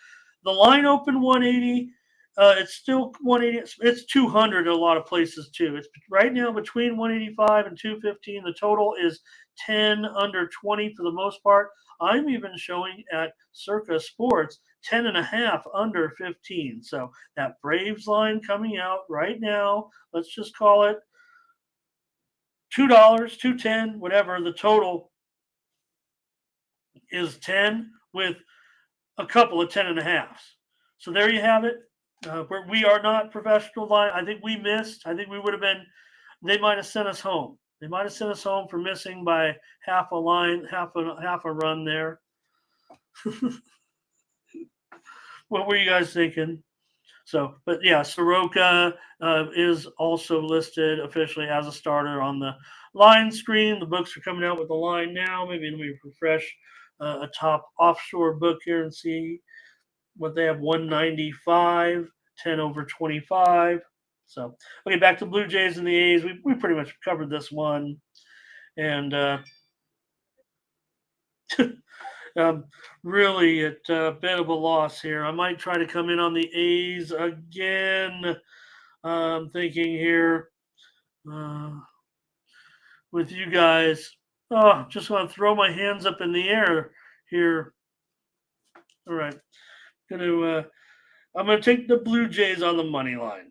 The line opened 180. It's still 180. It's 200 in a lot of places too. It's right now between 185 and 215. The total is 10 under 20 for the most part. I'm even showing at Circa Sports 10 and a half under 15. So that Braves line coming out right now. Let's just call it $2, $2.10, whatever. The total is 10 with a couple of 10 and a halves. So there you have it. We are not professional line. I think we missed. I think we would have been. They might have sent us home. They might have sent us home for missing by half a line, half a run there. What were you guys thinking? So, but yeah, Soroka is also listed officially as a starter on the line screen. The books are coming out with the line now. Maybe let me refresh a top offshore book here and see what they have. 195, 10 over 25. So, okay, back to Blue Jays and the A's. We pretty much covered this one. And really at a bit of a loss here. I might try to come in on the A's again. I'm thinking here with you guys. Oh, just want to throw my hands up in the air here. All right. I'm gonna take the Blue Jays on the money line.